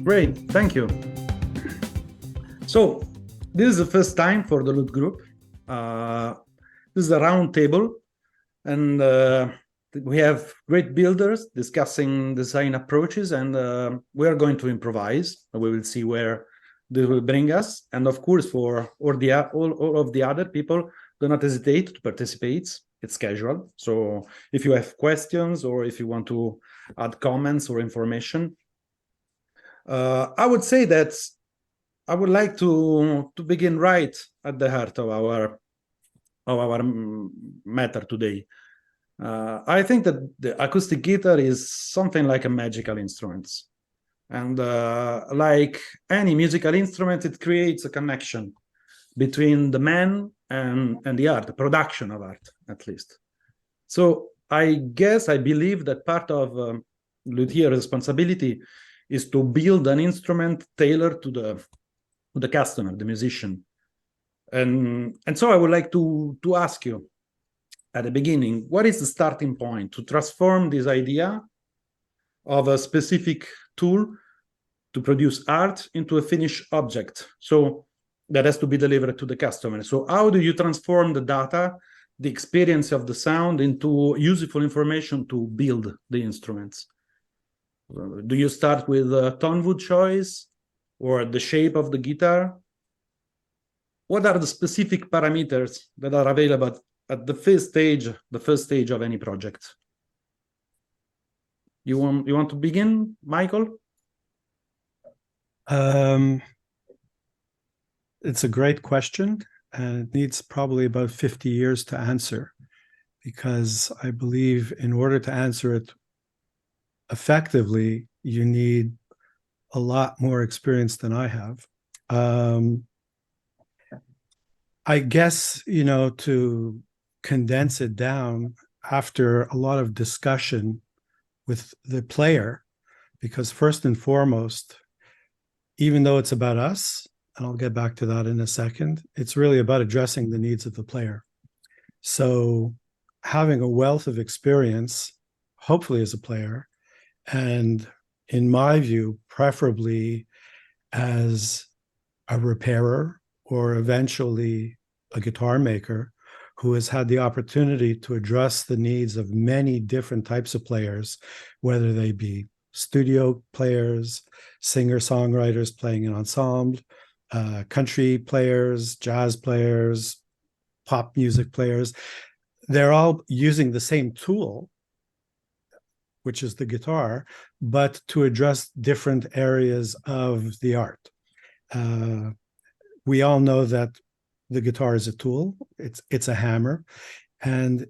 Great, thank you. So this is the first time for the Loot Group. This is a round table, and we have great builders discussing design approaches, and we are going to improvise. We will see where they will bring us. And of course, for all of the other people, do not hesitate to participate. It's casual. So if you have questions or if you want to add comments or information, I would say that I would like to begin right at the heart of our matter today. I think that the acoustic guitar is something like a magical instrument. And like any musical instrument, it creates a connection between the man and the art, the production of art, at least. So I believe that part of luthier's responsibility is to build an instrument tailored to the customer, the musician. And so I would like to ask you at the beginning, what is the starting point to transform this idea of a specific tool to produce art into a finished object? So that has to be delivered to the customer. So how do you transform the data, the experience of the sound into useful information to build the instruments? Do you start with a tone wood choice or the shape of the guitar? What are the specific parameters that are available at the first stage of any project? You want to begin, Michael? It's a great question, and it needs probably about 50 years to answer, because I believe in order to answer it effectively, you need a lot more experience than I have. I guess, to condense it down, after a lot of discussion with the player, because first and foremost, even though it's about us, and I'll get back to that in a second, it's really about addressing the needs of the player. So having a wealth of experience, hopefully as a player, and in my view, preferably as a repairer or eventually a guitar maker who has had the opportunity to address the needs of many different types of players, whether they be studio players, singer-songwriters playing in ensemble, country players, jazz players, pop music players. They're all using the same tool, which is the guitar, but to address different areas of the art. We all know that the guitar is a tool. It's a hammer. And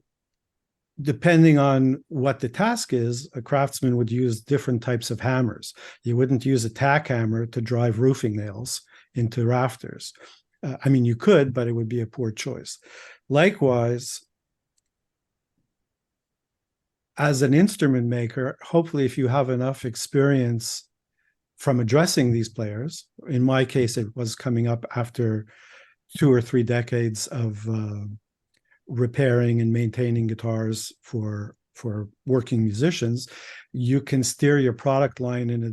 depending on what the task is, a craftsman would use different types of hammers. You wouldn't use a tack hammer to drive roofing nails into rafters. I mean, you could, but it would be a poor choice. Likewise, as an instrument maker, hopefully if you have enough experience from addressing these players, in my case, it was coming up after 2 or 3 decades of repairing and maintaining guitars for working musicians, you can steer your product line in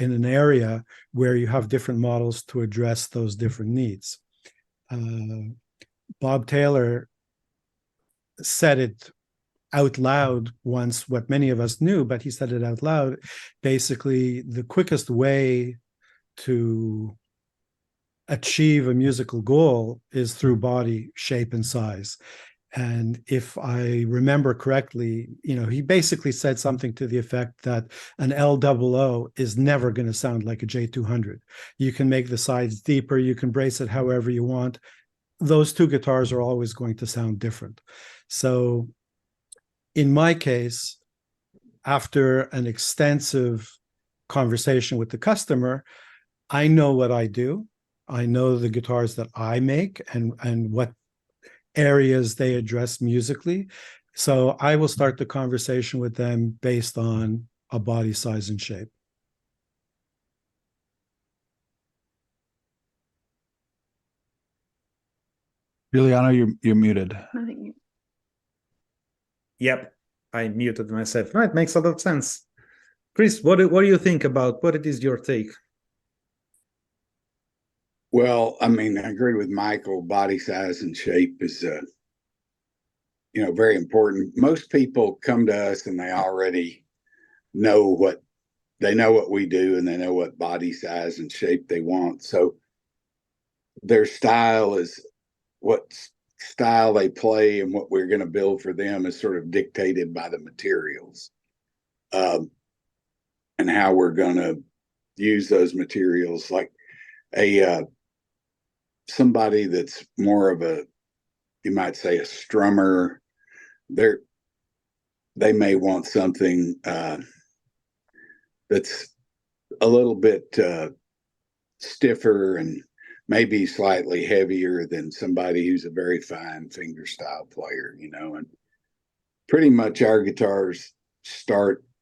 an area where you have different models to address those different needs. Bob Taylor said it out loud once, what many of us knew, but he said it out loud. Basically, the quickest way to achieve a musical goal is through body shape and size. And if I remember correctly, he basically said something to the effect that an L00 is never going to sound like a J200. You can make the sides deeper, you can brace it however you want. Those two guitars are always going to sound different. So in my case, after an extensive conversation with the customer, I know what I do. I know the guitars that I make and what areas they address musically. So I will start the conversation with them based on a body size and shape. Giuliano, you're muted. Yep, I muted myself. No, it makes a lot of sense. Chris, what do you think about what it is your take? Well, I mean, I agree with Michael. Body size and shape is, very important. Most people come to us and they already know what we do, and they know what body size and shape they want. So their style is what style they play, and what we're going to build for them is sort of dictated by the materials, and how we're going to use those materials. Like somebody that's more of a, you might say, a strummer, they may want something that's a little bit stiffer and maybe slightly heavier than somebody who's a very fine fingerstyle player, and pretty much our guitars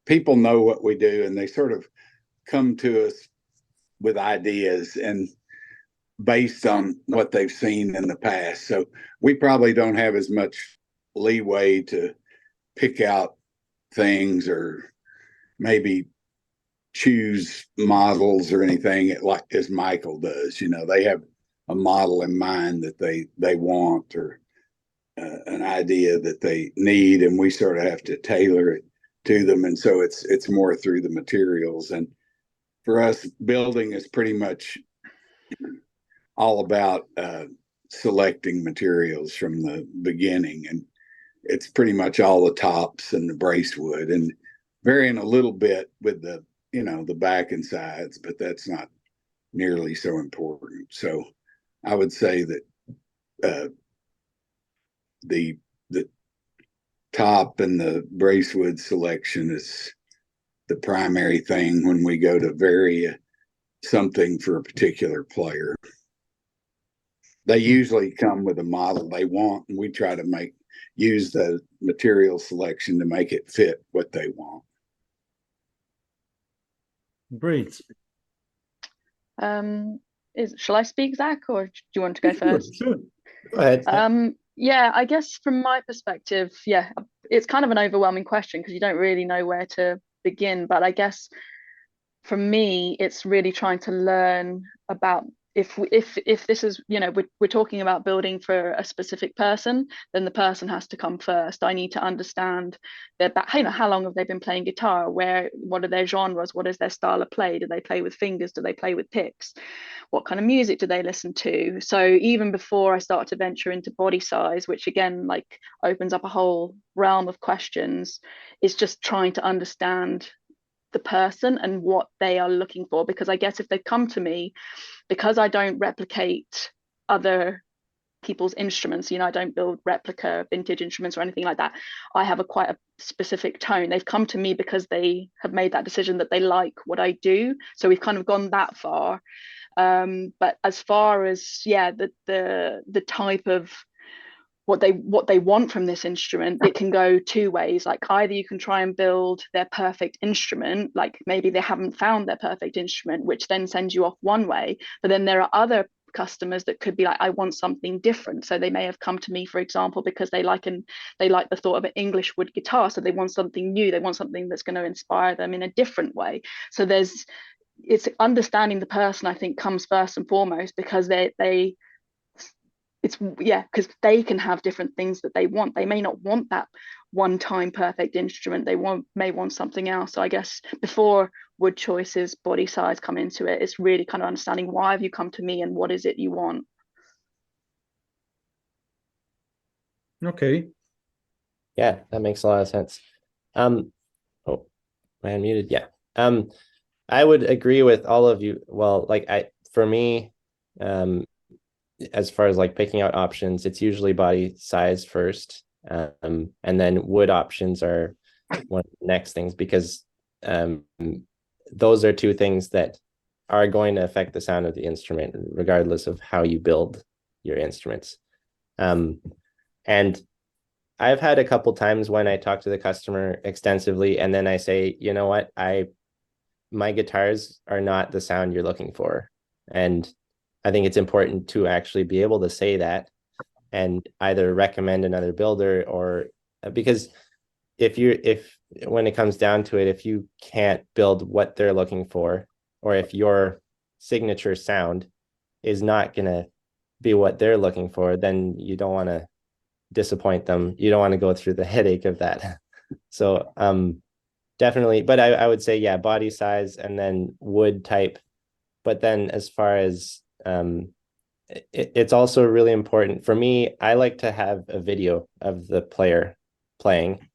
people know what we do, and they sort of come to us with ideas and based on what they've seen in the past. So we probably don't have as much leeway to pick out things or maybe choose models or anything like as Michael does. They have a model in mind that they want, or an idea that they need, and we sort of have to tailor it to them. And so it's more through the materials. And for us, building is pretty much all about selecting materials from the beginning, and it's pretty much all the tops and the brace wood, and varying a little bit with the the back and sides, but that's not nearly so important. So I would say that the top and the brace wood selection is the primary thing when we go to vary something for a particular player. They usually come with a model they want, and we try to use the material selection to make it fit what they want. Great. Shall I speak, Zach, or do you want to go first? Sure. Go ahead. Yeah, I guess from my perspective, it's kind of an overwhelming question because you don't really know where to begin. But I guess for me, it's really trying to learn about if this is, we're talking about building for a specific person, then the person has to come first. I need to understand how long have they been playing guitar? What are their genres? What is their style of play? Do they play with fingers? Do they play with picks? What kind of music do they listen to? So even before I start to venture into body size, which again, like, opens up a whole realm of questions, is just trying to understand the person and what they are looking for. Because I guess if they come to me, because I don't replicate other people's instruments, I don't build replica vintage instruments or anything like that. I have quite a specific tone. They've come to me because they have made that decision that they like what I do. So we've kind of gone that far. But as far as the type of what they want from this instrument, it can go two ways. Like, either you can try and build their perfect instrument, like maybe they haven't found their perfect instrument, which then sends you off one way. But then there are other customers that could be like, I want something different. So they may have come to me, for example, because they like the thought of an English wood guitar. So they want something new. They want something that's going to inspire them in a different way. So it's understanding the person, I think, comes first and foremost, because because they can have different things that they want. They may not want that one-time perfect instrument. They may want something else. So I guess before wood choices, body size come into it, it's really kind of understanding, why have you come to me and what is it you want? Okay. Yeah, that makes a lot of sense. Oh, am I unmuted? Yeah. I would agree with all of you. Well, for me, as far as like picking out options, it's usually body size first, and then wood options are one of the next things, because those are two things that are going to affect the sound of the instrument regardless of how you build your instruments. And I've had a couple times when I talk to the customer extensively, and then I say, you know what, my guitars are not the sound you're looking for. And I think it's important to actually be able to say that and either recommend another builder, or because when it comes down to it, if you can't build what they're looking for, or if your signature sound is not gonna be what they're looking for, then you don't want to disappoint them. You don't want to go through the headache of that. So definitely, but I would say, yeah, body size and then wood type. But then as far as it's also really important for me, I like to have a video of the player playing,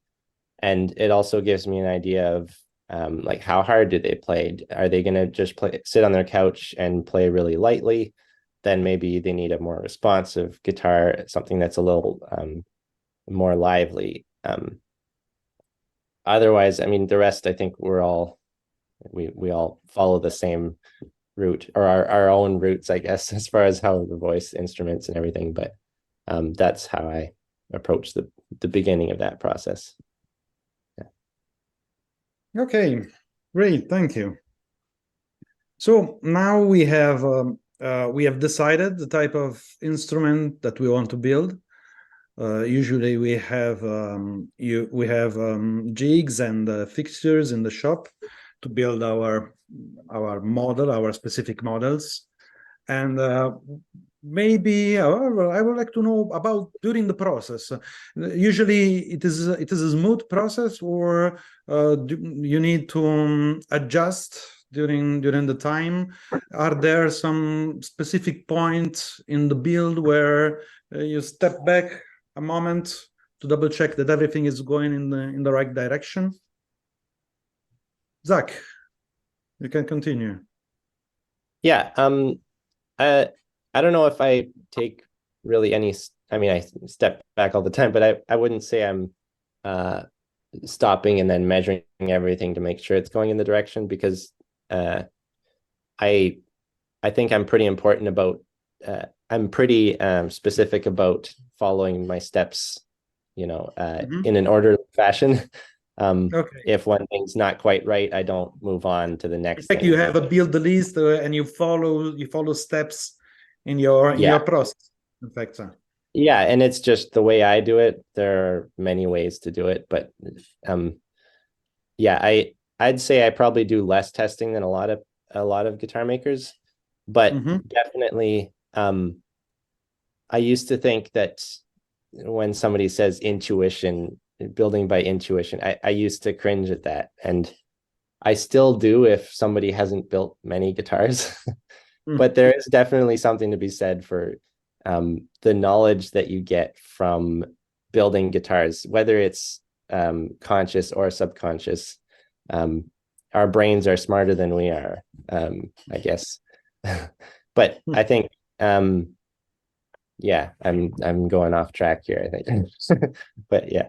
and it also gives me an idea of like how hard do they play? Are they going to just sit on their couch and play really lightly? Then maybe they need a more responsive guitar, something that's a little more lively. Otherwise, I mean, the rest, I think we all follow the same route, or our own routes, I guess, as far as how the voice instruments and everything. But that's how I approach the beginning of that process. Yeah. Okay, great, thank you. So now we have decided the type of instrument that we want to build. Usually we have jigs and fixtures in the shop to build our model, our specific models, and maybe I would like to know about during the process. Usually it is a smooth process, or do you need to adjust during the time? Are there some specific points in the build where you step back a moment to double check that everything is going in the right direction? Zach, you can continue. Yeah. I don't know if I take really any, I mean, I step back all the time, but I wouldn't say I'm stopping and then measuring everything to make sure it's going in the direction, because I think I'm pretty important about, I'm pretty specific about following my steps, in an orderly fashion. Okay. If one thing's not quite right, I don't move on to the next Like thing. you have a build list and you follow steps in your process. In fact, yeah, and it's just the way I do it. There are many ways to do it, but yeah, I'd say I probably do less testing than a lot of guitar makers, but definitely I used to think that when somebody says intuition, building by intuition, I used to cringe at that, and I still do if somebody hasn't built many guitars. But there is definitely something to be said for the knowledge that you get from building guitars, whether it's conscious or subconscious. Our brains are smarter than we are, I guess. But I think yeah, I'm going off track here, I think. But yeah.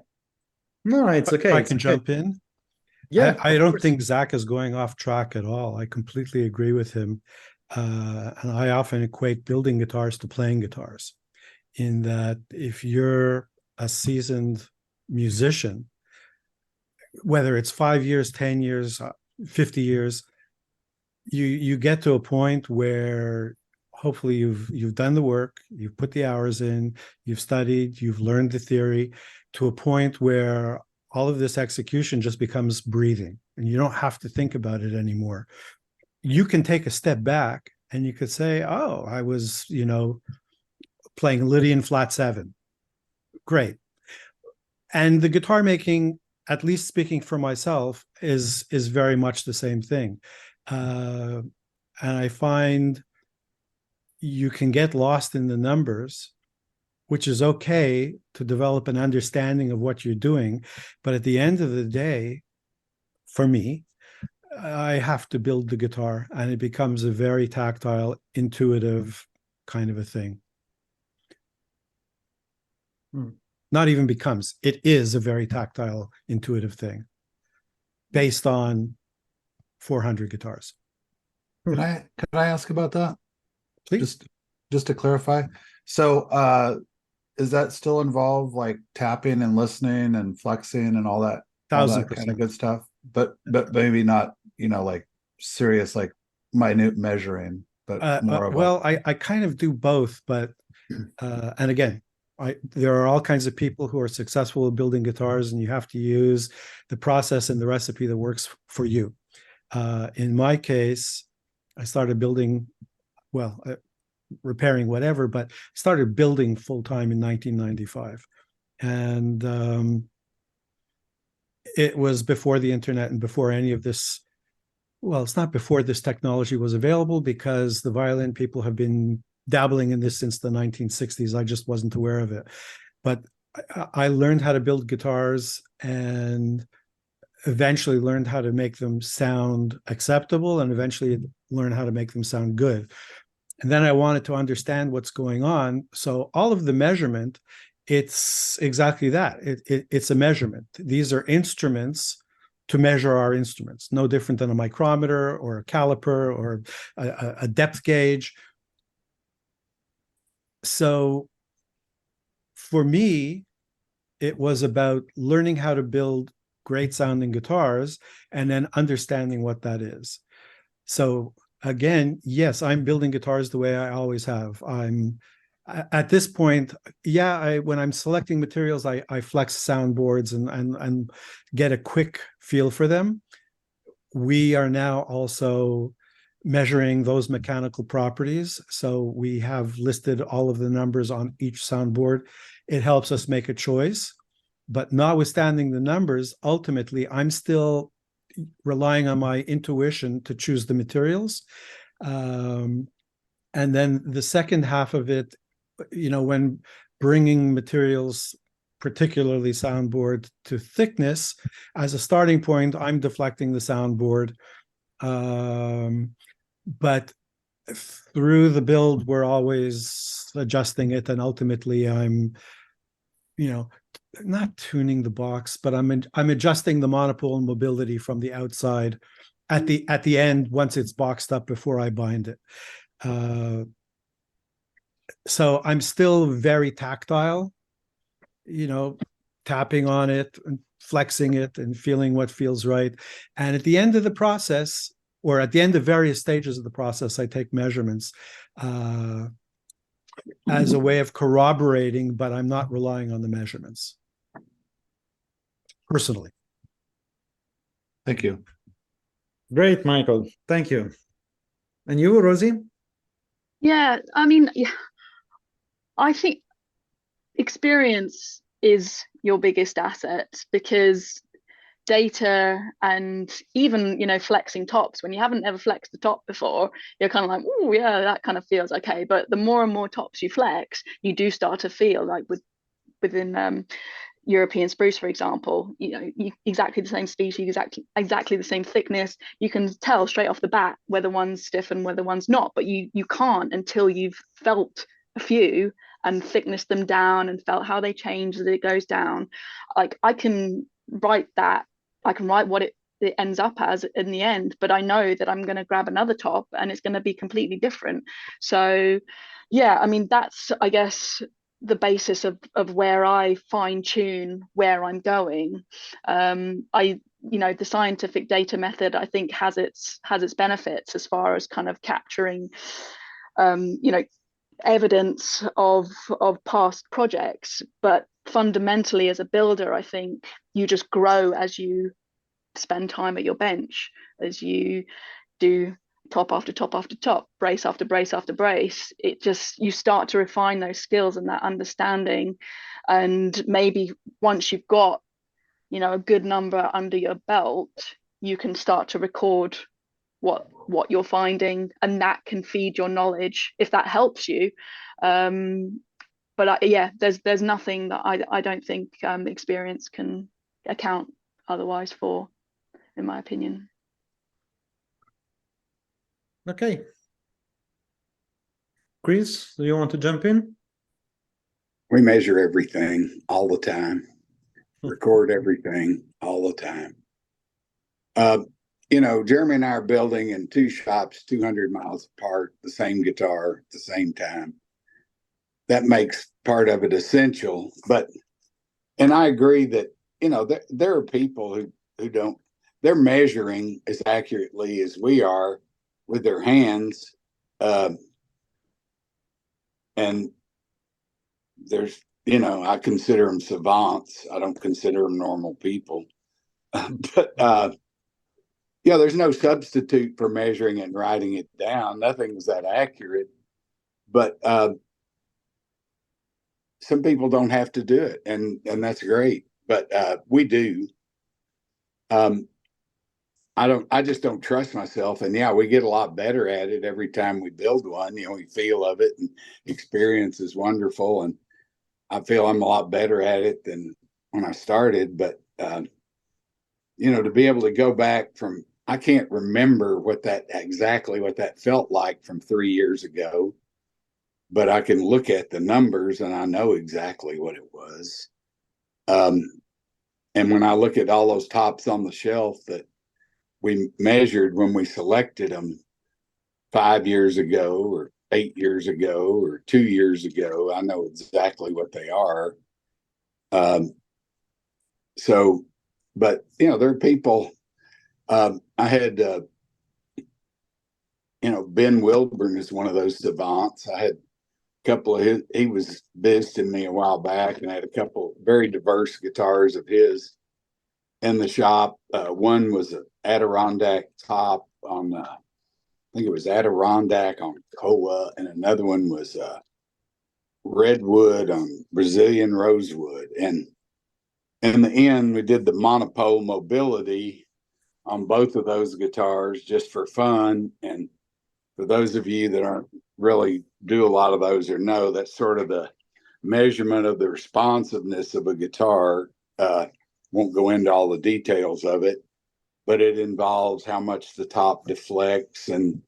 No, it's okay. I can jump in. Yeah, I don't think Zach is going off track at all. I completely agree with him. And I often equate building guitars to playing guitars, in that if you're a seasoned musician, whether it's 5 years, 10 years, 50 years, you get to a point where hopefully you've done the work, you've put the hours in, you've studied, you've learned the theory, to a point where all of this execution just becomes breathing and you don't have to think about it anymore. You can take a step back and you could say, oh, I was, playing Lydian flat 7. Great. And the guitar making, at least speaking for myself, is very much the same thing. And I find you can get lost in the numbers, which is okay to develop an understanding of what you're doing. But at the end of the day, for me, I have to build the guitar, and it becomes a very tactile, intuitive kind of a thing. Not even becomes, it is a very tactile, intuitive thing based on 400 guitars. Could I ask about that? Please. Just to clarify. So does that still involve like tapping and listening and flexing and all that 1000%. kind of good stuff? But maybe not, like serious, like minute measuring, but more of well, I kind of do both, but and again, there are all kinds of people who are successful at building guitars, and you have to use the process and the recipe that works for you. In my case, I started building, well, repairing whatever, but started building full time in 1995. And it was before the internet and before any of this. Well, it's not before this technology was available, because the violin people have been dabbling in this since the 1960s. I just wasn't aware of it. But I learned how to build guitars and eventually learned how to make them sound acceptable, and eventually learn how to make them sound good. And then I wanted to understand what's going on. So all of the measurement, it's exactly that. It's a measurement. These are instruments to measure our instruments, no different than a micrometer or a caliper or a depth gauge. So for me, it was about learning how to build great sounding guitars and then understanding what that is. So again, yes, I'm building guitars the way I always have. I'm at this point, when I'm selecting materials, I flex soundboards and get a quick feel for them. We are now also measuring those mechanical properties. So we have listed all of the numbers on each soundboard. It helps us make a choice. But notwithstanding the numbers, ultimately, I'm still relying on my intuition to choose the materials. And then the second half of it, when bringing materials, particularly soundboard, to thickness, as a starting point, I'm deflecting the soundboard. But through the build, we're always adjusting it. And ultimately, I'm, not tuning the box, but I'm adjusting the monopole mobility from the outside at the end once it's boxed up before I bind it. So I'm still very tactile, tapping on it and flexing it and feeling what feels right. And at the end of the process, or at the end of various stages of the process, I take measurements as a way of corroborating, but I'm not relying on the measurements personally. Thank you. Great, Michael. Thank you. And you, Rosie? Yeah, I mean, I think experience is your biggest asset, because data and even, flexing tops, when you haven't ever flexed the top before, you're kind of like, oh yeah, that kind of feels okay. But the more and more tops you flex, you do start to feel like within European spruce, for example, exactly the same species, exactly the same thickness. You can tell straight off the bat whether one's stiff and whether one's not, but you can't until you've felt a few and thicknessed them down and felt how they change as it goes down. Like I can write what it ends up as in the end, but I know that I'm going to grab another top and it's going to be completely different. So yeah, I mean, that's, I guess, the basis of where I fine tune where I'm going. The scientific data method, I think, has its benefits as far as kind of capturing evidence of past projects, but fundamentally as a builder, I think you just grow as you spend time at your bench, as you do top after top after top, brace after brace after brace. You start to refine those skills and that understanding. And maybe once you've got, a good number under your belt, you can start to record what you're finding, and that can feed your knowledge if that helps you. But there's nothing that I don't think experience can account otherwise for, in my opinion. Okay. Chris, do you want to jump in? We measure everything all the time, record everything all the time. Jeremy and I are building in two shops 200 miles apart, the same guitar at the same time. That makes part of it essential. And I agree that, there are people who don't, they're measuring as accurately as we are with their hands. And there's, I consider them savants. I don't consider them normal people. There's no substitute for measuring it and writing it down. Nothing's that accurate. but some people don't have to do it, and that's great. But we do. I just don't trust myself. And yeah, we get a lot better at it every time we build one. You know, we feel of it, and experience is wonderful. And I feel I'm a lot better at it than when I started. But you know, to be able to go back from, I can't remember exactly what that felt like from 3 years ago, but I can look at the numbers and I know exactly what it was. And when I look at all those tops on the shelf that we measured when we selected them 5 years ago or 8 years ago or 2 years ago, I know exactly what they are. So, but you know, there are people, I had, you know, Ben Wilburn is one of those savants. I had a couple of his, he was visiting me a while back, and I had a couple very diverse guitars of his in the shop. One was an Adirondack top on, I think it was Adirondack on Koa, and another one was Redwood on Brazilian Rosewood. And in the end, we did the monopole mobility on both of those guitars just for fun. And for those of you that aren't really do a lot of those or know, that's sort of the measurement of the responsiveness of a guitar. Won't go into all the details of it, but it involves how much the top deflects and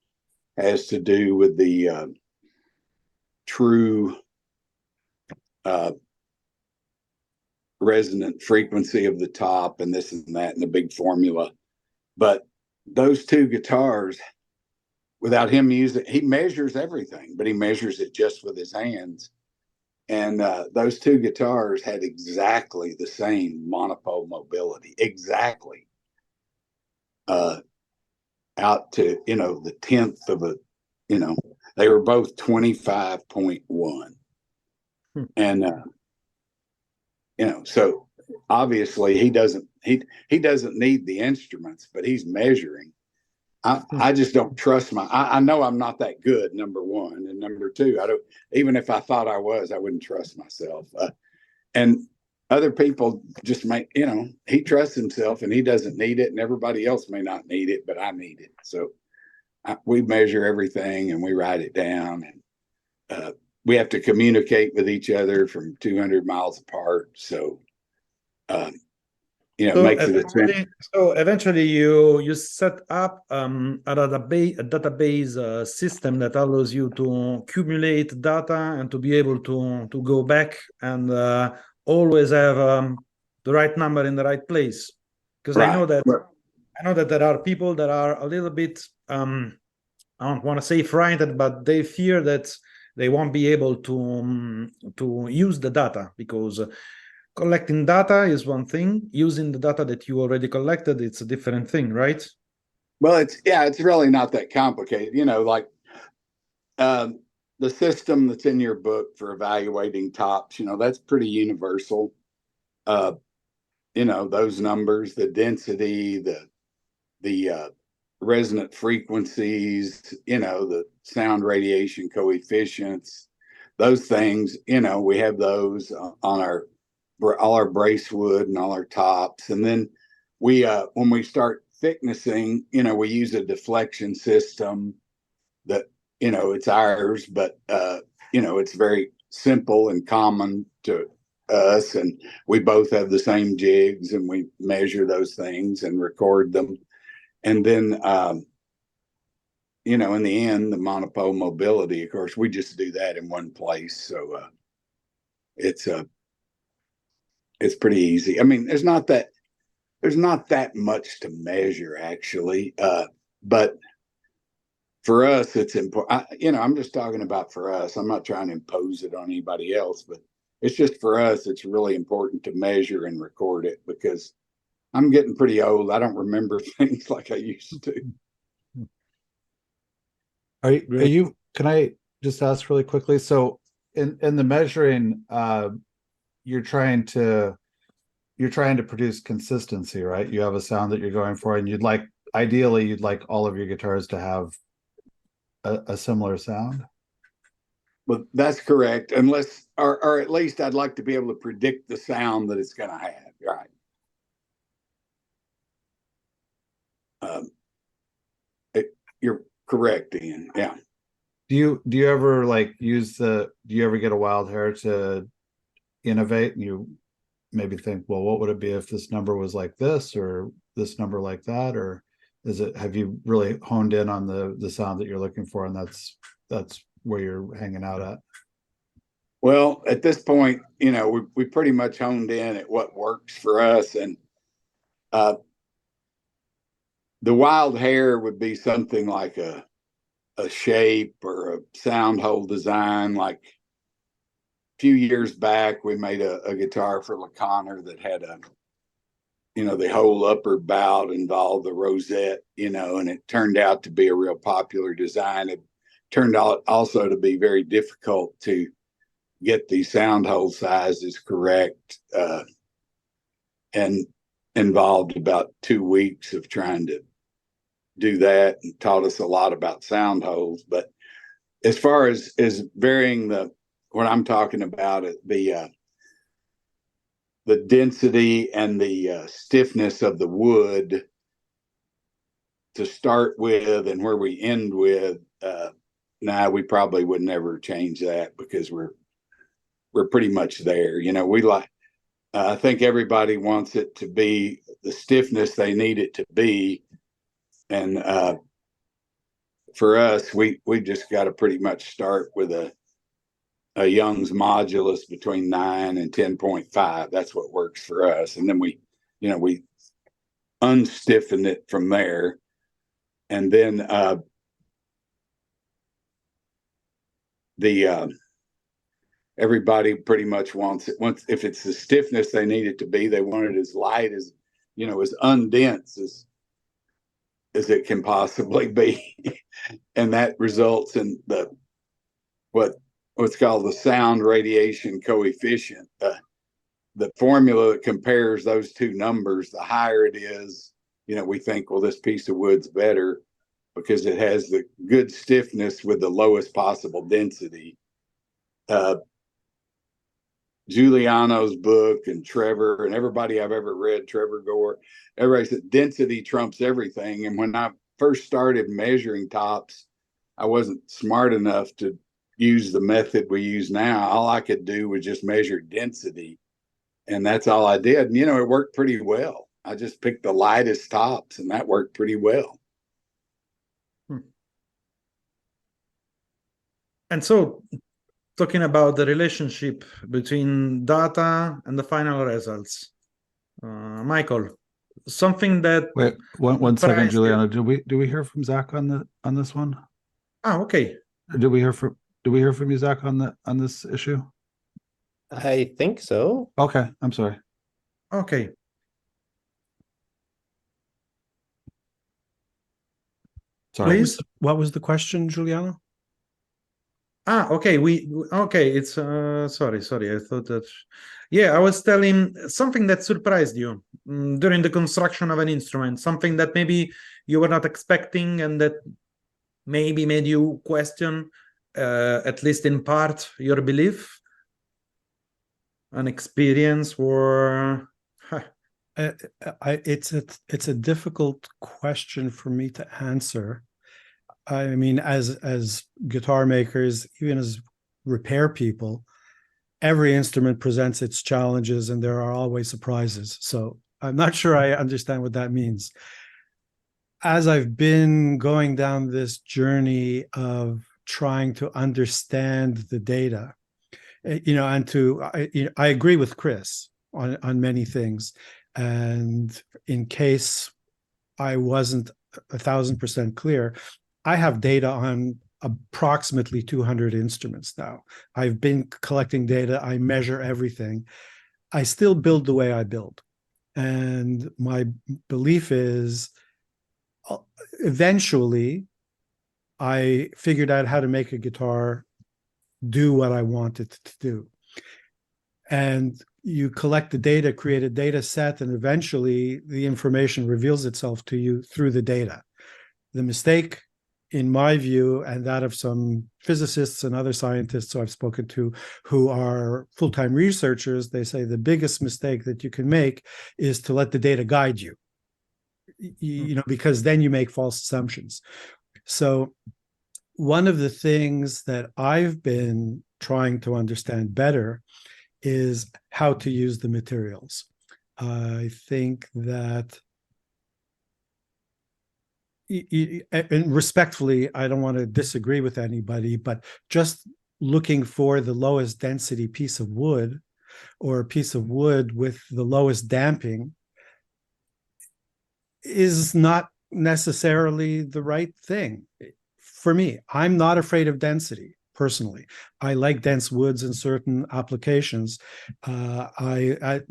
has to do with the true resonant frequency of the top and this and that and the big formula. But those two guitars, without him using, he measures everything, but he measures it just with his hands. And those two guitars had exactly the same monopole mobility, exactly. Out to, you know, the 10th of a, you know, they were both 25.1. And, you know, so obviously he doesn't need the instruments, but he's measuring. I just don't trust I know I'm not that good, number one. And number two, I don't, even if I thought I was, I wouldn't trust myself. And other people just you know, he trusts himself and he doesn't need it. And everybody else may not need it, but I need it. So we measure everything and we write it down. And we have to communicate with each other from 200 miles apart. So, you know, So makes it eventually you set up a database system that allows you to accumulate data and to be able to go back and always have the right number in the right place. Because right. I know that there are people that are a little bit I don't want to say frightened, but they fear that they won't be able to use the data, because collecting data is one thing. Using the data that you already collected, it's a different thing, right? Well, it's really not that complicated. You know, like the system that's in your book for evaluating tops, you know, that's pretty universal. You know, those numbers, the density, the resonant frequencies, you know, the sound radiation coefficients, those things, you know, we have those on all our bracewood and all our tops. And then we when we start thicknessing, you know, we use a deflection system that, you know, it's ours, but you know, it's very simple and common to us, and we both have the same jigs, and we measure those things and record them. And then you know, in the end, the monopole mobility, of course, we just do that in one place. So it's pretty easy. I mean, there's not that much to measure actually, but for us, it's important. You know, I'm just talking about for us. I'm not trying to impose it on anybody else, but it's just for us. It's really important to measure and record it, because I'm getting pretty old. I don't remember things like I used to. Are you, can I just ask really quickly? So in the measuring, you're trying to produce consistency, right? You have a sound that you're going for, and ideally you'd like all of your guitars to have a similar sound. But that's correct, unless, or at least I'd like to be able to predict the sound that it's going to have. Right. You're correct, Ian. Yeah. Do you ever like use do you ever get a wild hair to innovate and you maybe think, well, what would it be if this number was like this or this number like that? Or have you really honed in on the sound that you're looking for, and that's where you're hanging out at? Well, at this point, we pretty much honed in at what works for us. And the wild hair would be something like a shape or a sound hole design. Like a few years back, we made a guitar for LeConner that had the whole upper bout involved the rosette, and it turned out to be a real popular design. It turned out also to be very difficult to get the sound hole sizes correct, and involved about 2 weeks of trying to do that, and taught us a lot about sound holes. But as far as varying what I'm talking about, the density and the stiffness of the wood to start with and where we end with, we probably would never change that, because we're pretty much there. I think everybody wants it to be the stiffness they need it to be. And for us, we just got to pretty much start with a Young's modulus between 9 and 10.5. That's what works for us. And then we unstiffen it from there. And then everybody pretty much wants it. If it's the stiffness they need it to be, they want it as light as, as undense as it can possibly be. And that results in what's called the sound radiation coefficient. The formula that compares those two numbers, the higher it is, we think, well, this piece of wood's better because it has the good stiffness with the lowest possible density. Giuliano's book and Trevor and everybody I've ever read, Trevor Gore, everybody said density trumps everything. And when I first started measuring tops, I wasn't smart enough to use the method we use now. All I could do was just measure density. And that's all I did. And, it worked pretty well. I just picked the lightest tops, and that worked pretty well. And so, talking about the relationship between data and the final results, Michael, something that wait one second, surprised you. Giuliano, do we hear from Zach on this one? Okay. Do we hear from you, Zach, on this issue? I think so. Okay, I'm sorry. Okay. Sorry. Please. What was the question, Giuliano? Okay. It's sorry. I thought that. Yeah, I was telling something that surprised you during the construction of an instrument, something that maybe you were not expecting, and that maybe made you question, at least in part, your belief, an experience, or it's a difficult question for me to answer. I mean, as guitar makers, even as repair people, every instrument presents its challenges, and there are always surprises. So I'm not sure I understand what that means. As I've been going down this journey of trying to understand the data, and I agree with Chris on many things. And in case I wasn't 1,000% clear, I have data on approximately 200 instruments now. I've been collecting data. I measure everything. I still build the way I build. And my belief is eventually I figured out how to make a guitar do what I want it to do. And you collect the data, create a data set, and eventually the information reveals itself to you through the data. The mistake in my view, and that of some physicists and other scientists who I've spoken to who are full-time researchers, they say the biggest mistake that you can make is to let the data guide you, because then you make false assumptions. So one of the things that I've been trying to understand better is how to use the materials. I think that, and respectfully, I don't want to disagree with anybody, but just looking for the lowest density piece of wood or a piece of wood with the lowest damping is not necessarily the right thing. For me, I'm not afraid of density personally. I like dense woods in certain applications.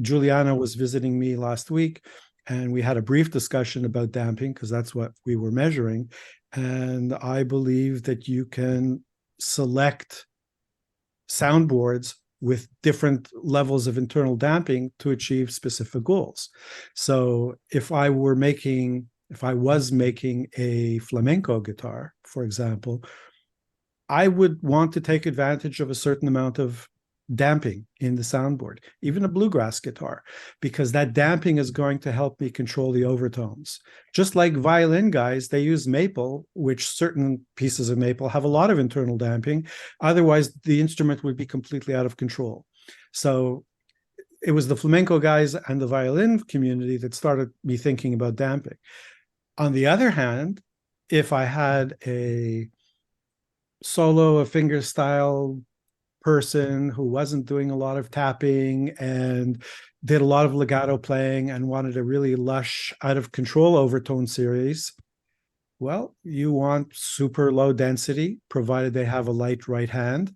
Juliana was visiting me last week, and we had a brief discussion about damping because that's what we were measuring. And I believe that you can select soundboards with different levels of internal damping to achieve specific goals. So if I was making a flamenco guitar, for example, I would want to take advantage of a certain amount of damping in the soundboard, even a bluegrass guitar, because that damping is going to help me control the overtones. Just like violin guys, they use maple, which certain pieces of maple have a lot of internal damping. Otherwise, the instrument would be completely out of control. So it was the flamenco guys and the violin community that started me thinking about damping. On the other hand, if I had a fingerstyle person who wasn't doing a lot of tapping and did a lot of legato playing and wanted a really lush, out of control overtone series, well, you want super low density, provided they have a light right hand,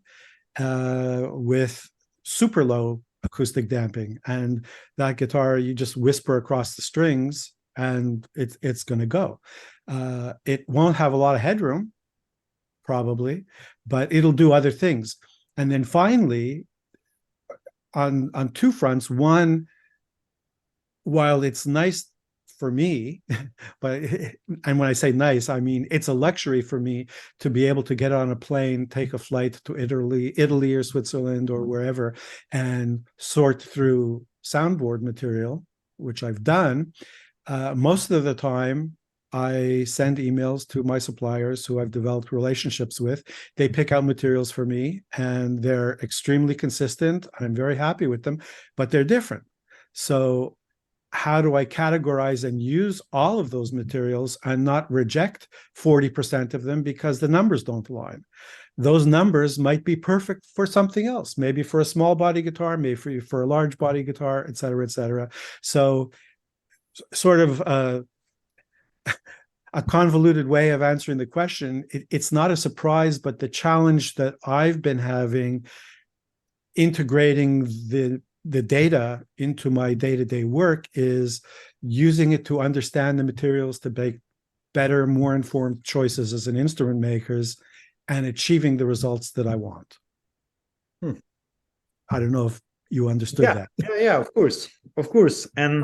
with super low acoustic damping. And that guitar, you just whisper across the strings and it's going to go. It won't have a lot of headroom, probably, but it'll do other things. And then finally, on two fronts, one, while it's nice for me, and when I say nice, I mean it's a luxury for me to be able to get on a plane, take a flight to Italy or Switzerland or wherever, and sort through soundboard material, which I've done. Most of the time, I send emails to my suppliers who I've developed relationships with. They pick out materials for me, and they're extremely consistent. I'm very happy with them, but they're different. So how do I categorize and use all of those materials and not reject 40% of them because the numbers don't align? Those numbers might be perfect for something else, maybe for a small body guitar, maybe for a large body guitar, et cetera, et cetera. So sort of a convoluted way of answering the question. It's not a surprise, but the challenge that I've been having integrating the data into my day-to-day work is using it to understand the materials to make better, more informed choices as an instrument makers and achieving the results that I want. I don't know if you understood that. Yeah, of course. And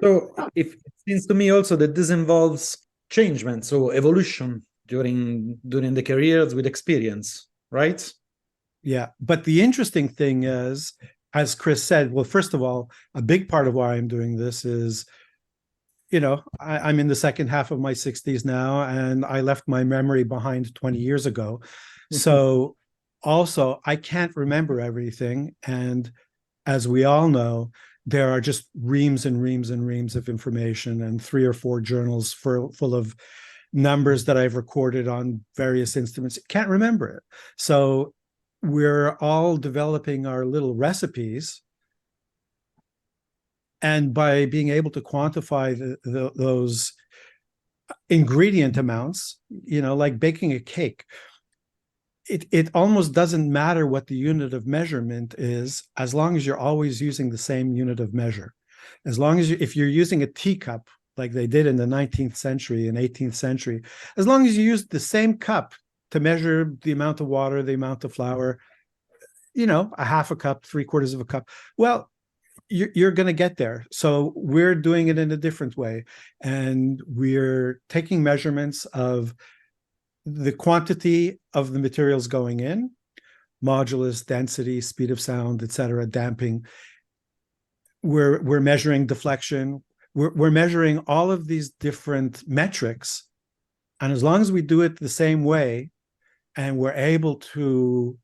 so it seems to me also that this involves changement, so evolution during the careers with experience, right? Yeah, but the interesting thing is, as Chris said, well, first of all, a big part of why I'm doing this is, I'm in the second half of my 60s now, and I left my memory behind 20 years ago. So also, I can't remember everything. And as we all know, there are just reams and reams and reams of information and 3 or 4 journals full of numbers that I've recorded on various instruments. Can't remember it. So we're all developing our little recipes. And by being able to quantify those ingredient amounts, like baking a cake, it almost doesn't matter what the unit of measurement is, as long as you're always using the same unit of measure. As long as if you're using a teacup, like they did in the 19th century and 18th century, as long as you use the same cup to measure the amount of water, the amount of flour, a half a cup, 3/4 of a cup, well, you're going to get there. So we're doing it in a different way. And we're taking measurements of the quantity of the materials going in, modulus, density, speed of sound, etc., damping. We're measuring deflection. We're measuring all of these different metrics. And as long as we do it the same way, and we're able to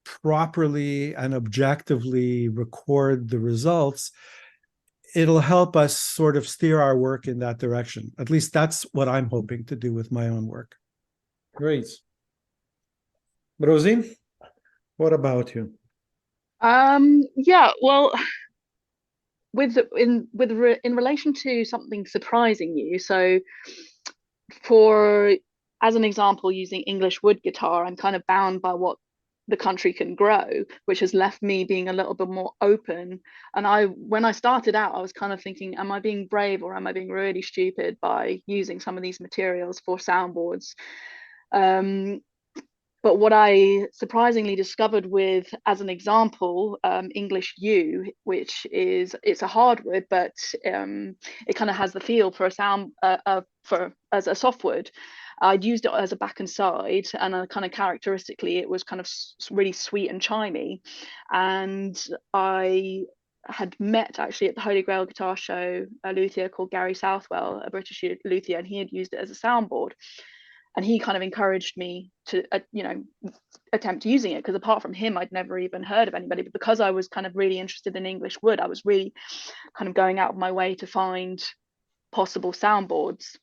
properly and objectively record the results, it'll help us sort of steer our work in that direction. At least that's what I'm hoping to do with my own work. Great. Rosie, what about you? Yeah, well, in relation to something surprising you, so for as an example, using English wood guitar, I'm kind of bound by what the country can grow, which has left me being a little bit more open. And when I started out, I was kind of thinking, am I being brave or am I being really stupid by using some of these materials for soundboards? But what I surprisingly discovered with, as an example, English yew, which it's a hardwood, but it kind of has the feel for a sound as a softwood. I'd used it as a back and side, and kind of characteristically, it was kind of really sweet and chimey. And I had met actually at the Holy Grail Guitar Show a luthier called Gary Southwell, a British luthier, and he had used it as a soundboard. And he kind of encouraged me to, attempt using it, because apart from him, I'd never even heard of anybody. But because I was kind of really interested in English wood, I was really kind of going out of my way to find possible soundboards.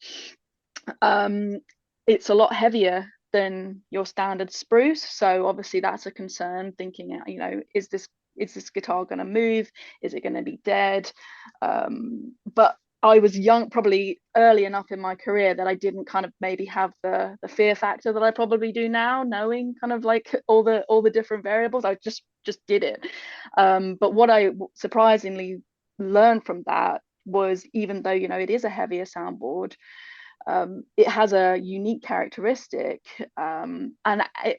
It's a lot heavier than your standard spruce, so obviously that's a concern. Thinking, is this guitar going to move? Is it going to be dead? But I was young, probably early enough in my career that I didn't kind of maybe have the fear factor that I probably do now, knowing kind of like all the different variables. I just did it. But what I surprisingly learned from that was, even though it is a heavier soundboard, it has a unique characteristic, and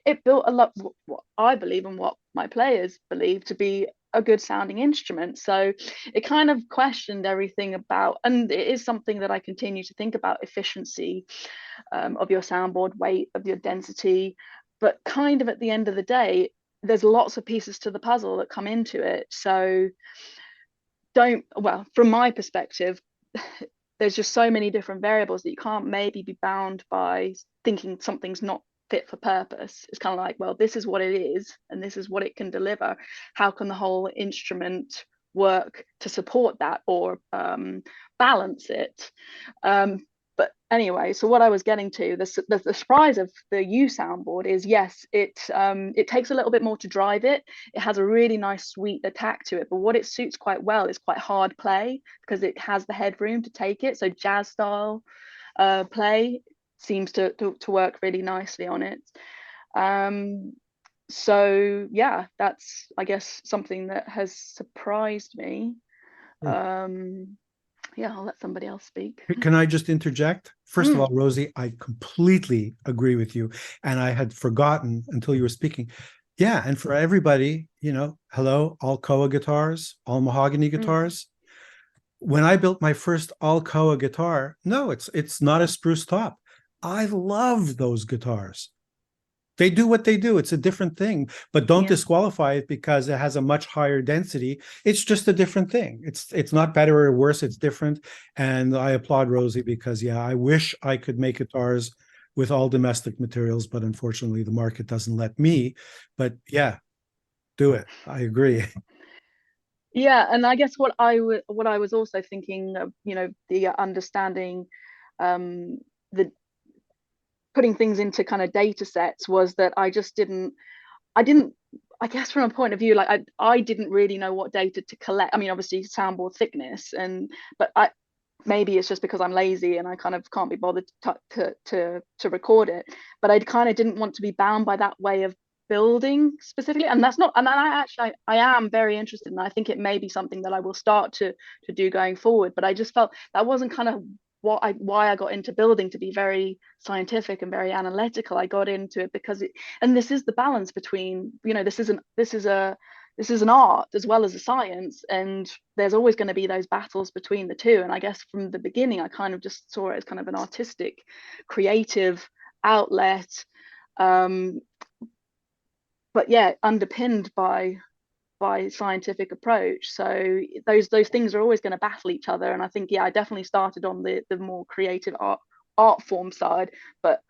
it built a lot what I believe and what my players believe to be a good sounding instrument. So it kind of questioned everything about, and it is something that I continue to think about, efficiency of your soundboard, weight of your density. But kind of at the end of the day, there's lots of pieces to the puzzle that come into it. So from my perspective, there's just so many different variables that you can't maybe be bound by thinking something's not fit for purpose. It's kind of like, well, this is what it is and this is what it can deliver. How can the whole instrument work to support that or balance it? But anyway, so what I was getting to, the surprise of the yew soundboard is, yes, it takes a little bit more to drive it. It has a really nice sweet attack to it, but what it suits quite well is quite hard play, because it has the headroom to take it. So jazz style play seems to work really nicely on it. So yeah, that's, I guess, something that has surprised me. Yeah, I'll let somebody else speak. Can I just interject? First of all, Rosie, I completely agree with you. And I had forgotten until you were speaking. Yeah, and for everybody, hello, Alcoa guitars, all mahogany guitars. When I built my first Alcoa guitar, no, it's not a spruce top. I love those guitars. They do what they do. It's a different thing, but don't disqualify it because it has a much higher density. It's just a different thing. It's not better or worse. It's different. And I applaud Rosie because, I wish I could make guitars with all domestic materials, but unfortunately the market doesn't let me. But yeah, do it. I agree. Yeah, and I guess what I was also thinking of, the understanding, the putting things into kind of data sets, was that I guess from a point of view, like I didn't really know what data to collect. I mean, obviously soundboard thickness, but maybe it's just because I'm lazy and I kind of can't be bothered to record it. But I kind of didn't want to be bound by that way of building specifically, and I am very interested, and I think it may be something that I will start to do going forward. But I just felt that wasn't kind of why I got into building, to be very scientific and very analytical. I got into it because and this is the balance between, this is an art as well as a science, and there's always going to be those battles between the two. And I guess from the beginning, I kind of just saw it as kind of an artistic, creative outlet, but yeah, underpinned by scientific approach. So those things are always going to battle each other. And I think, yeah, I definitely started on the more creative art form side, but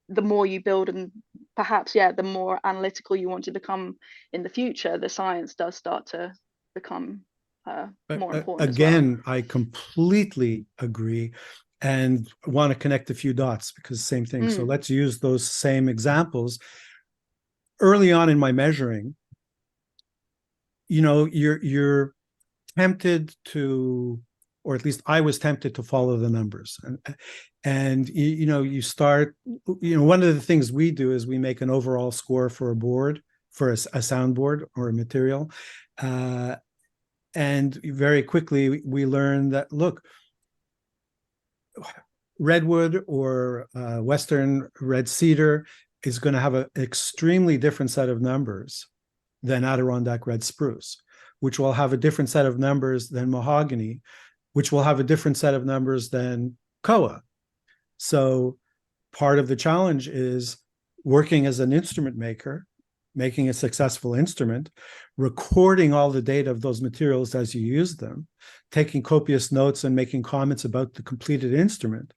the more you build, and perhaps, yeah, the more analytical you want to become in the future, the science does start to become more important Again, as well. I completely agree and want to connect a few dots because same thing. So let's use those same examples. Early on in my measuring, you know, you're tempted to, or at least I was tempted to follow the numbers. And you know, you start, you know, one of the things we do is we make an overall score for a board, for a soundboard or a material. And very quickly we learn that, look, redwood or Western red cedar is going to have an extremely different set of numbers than Adirondack red spruce, which will have a different set of numbers than mahogany, which will have a different set of numbers than koa. So part of the challenge is working as an instrument maker, making a successful instrument, recording all the data of those materials as you use them, taking copious notes and making comments about the completed instrument.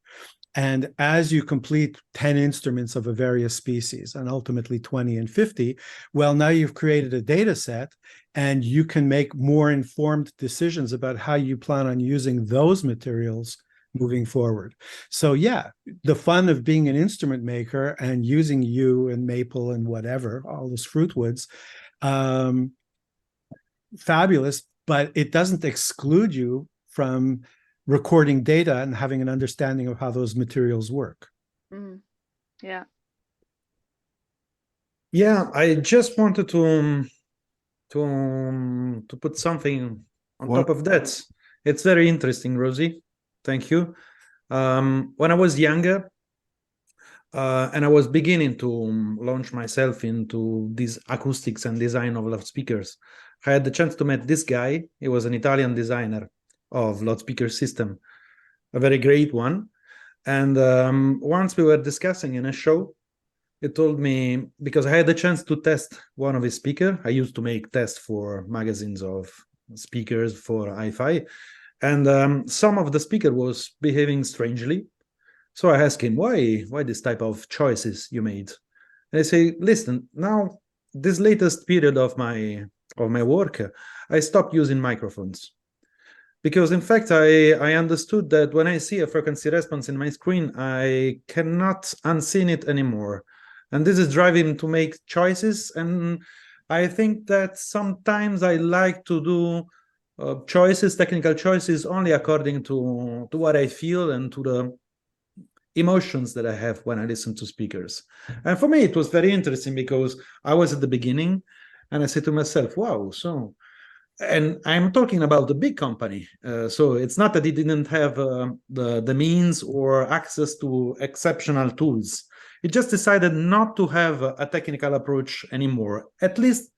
And as you complete 10 instruments of a various species, and ultimately 20 and 50, well, now you've created a data set and you can make more informed decisions about how you plan on using those materials moving forward. So yeah, the fun of being an instrument maker and using yew and maple and whatever, all those fruit woods, fabulous, but it doesn't exclude you from recording data and having an understanding of how those materials work. Yeah. Yeah, I just wanted to put something on top of that. It's very interesting, Rosie. Thank you. When I was younger, and I was beginning to launch myself into these acoustics and design of loudspeakers, I had the chance to meet this guy. He was an Italian designer of loudspeaker system, a very great one. And once we were discussing in a show, he told me, because I had the chance to test one of his speakers. I used to make tests for magazines of speakers for hi-fi, and some of the speaker was behaving strangely. So I asked him, why this type of choices you made? And I say, listen, now this latest period of my work, I stopped using microphones. Because in fact, I understood that when I see a frequency response in my screen, I cannot unseen it anymore. And this is driving to make choices. And I think that sometimes I like to do choices, technical choices, only according to what I feel and to the emotions that I have when I listen to speakers. And for me, it was very interesting because I was at the beginning and I said to myself, wow, so, and I'm talking about a big company. So it's not that it didn't have the means or access to exceptional tools. It just decided not to have a technical approach anymore, at least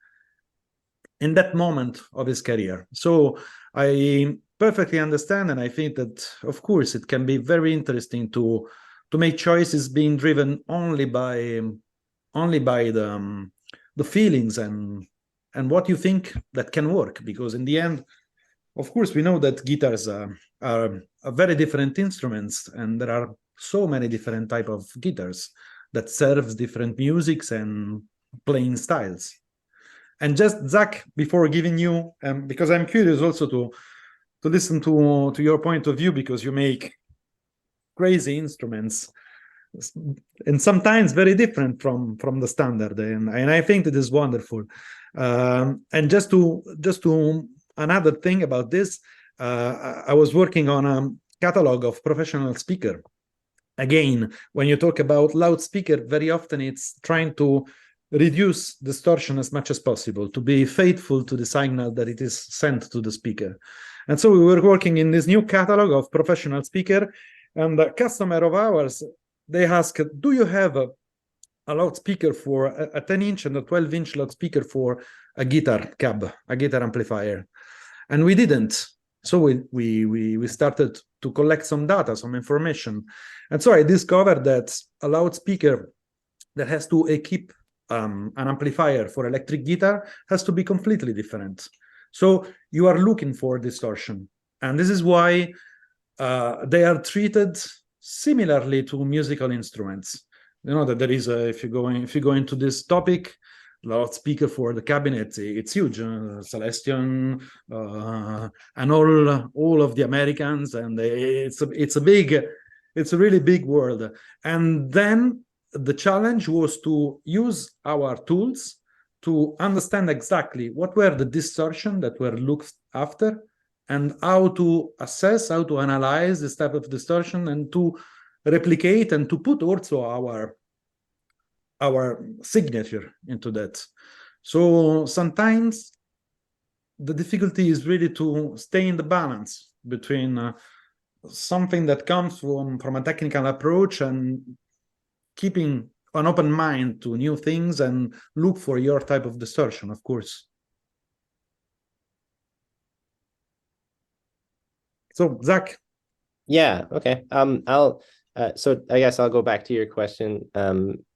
in that moment of his career. So I perfectly understand, and I think that, of course, it can be very interesting to make choices being driven only by the feelings and what you think that can work. Because in the end, of course, we know that guitars are very different instruments, and there are so many different type of guitars that serves different musics and playing styles. And just Zach, before giving you, because I'm curious also to listen to your point of view, because you make crazy instruments and sometimes very different from the standard, and I think that is wonderful. And just to another thing about this, I was working on a catalog of professional speaker. Again, when you talk about loudspeaker, very often it's trying to reduce distortion as much as possible, to be faithful to the signal that it is sent to the speaker. And so we were working in this new catalog of professional speaker, and a customer of ours, they asked, do you have a loudspeaker for a 10-inch and a 12-inch loudspeaker for a guitar cab, a guitar amplifier? And we didn't. So we started to collect some data, some information. And so I discovered that a loudspeaker that has to equip an amplifier for electric guitar has to be completely different. So you are looking for distortion. And this is why they are treated similarly to musical instruments. You know that there is if you go into this topic, loudspeaker for the cabinet, it's huge. Celestion and all of the Americans, and it's a really big world. And then the challenge was to use our tools to understand exactly what were the distortion that were looked after, and how to assess, how to analyze this type of distortion, and to replicate and to put also our signature into that. So sometimes the difficulty is really to stay in the balance between something that comes from a technical approach and keeping an open mind to new things and look for your type of distortion, of course. So, Zach. Yeah, okay. So I guess I'll go back to your question.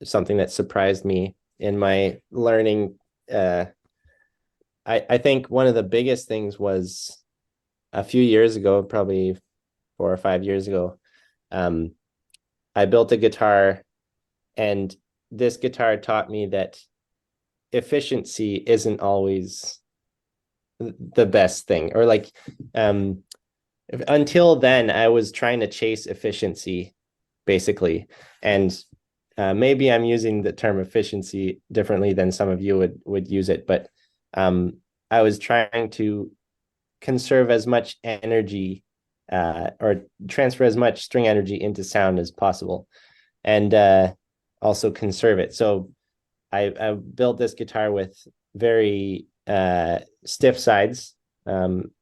Something that surprised me in my learning. I think one of the biggest things was a few years ago, probably 4 or 5 years ago, I built a guitar, and this guitar taught me that efficiency isn't always the best thing, or like, until then, I was trying to chase efficiency, basically. And maybe I'm using the term efficiency differently than some of you would use it, but I was trying to conserve as much energy or transfer as much string energy into sound as possible, and also conserve it. So I built this guitar with very stiff sides, and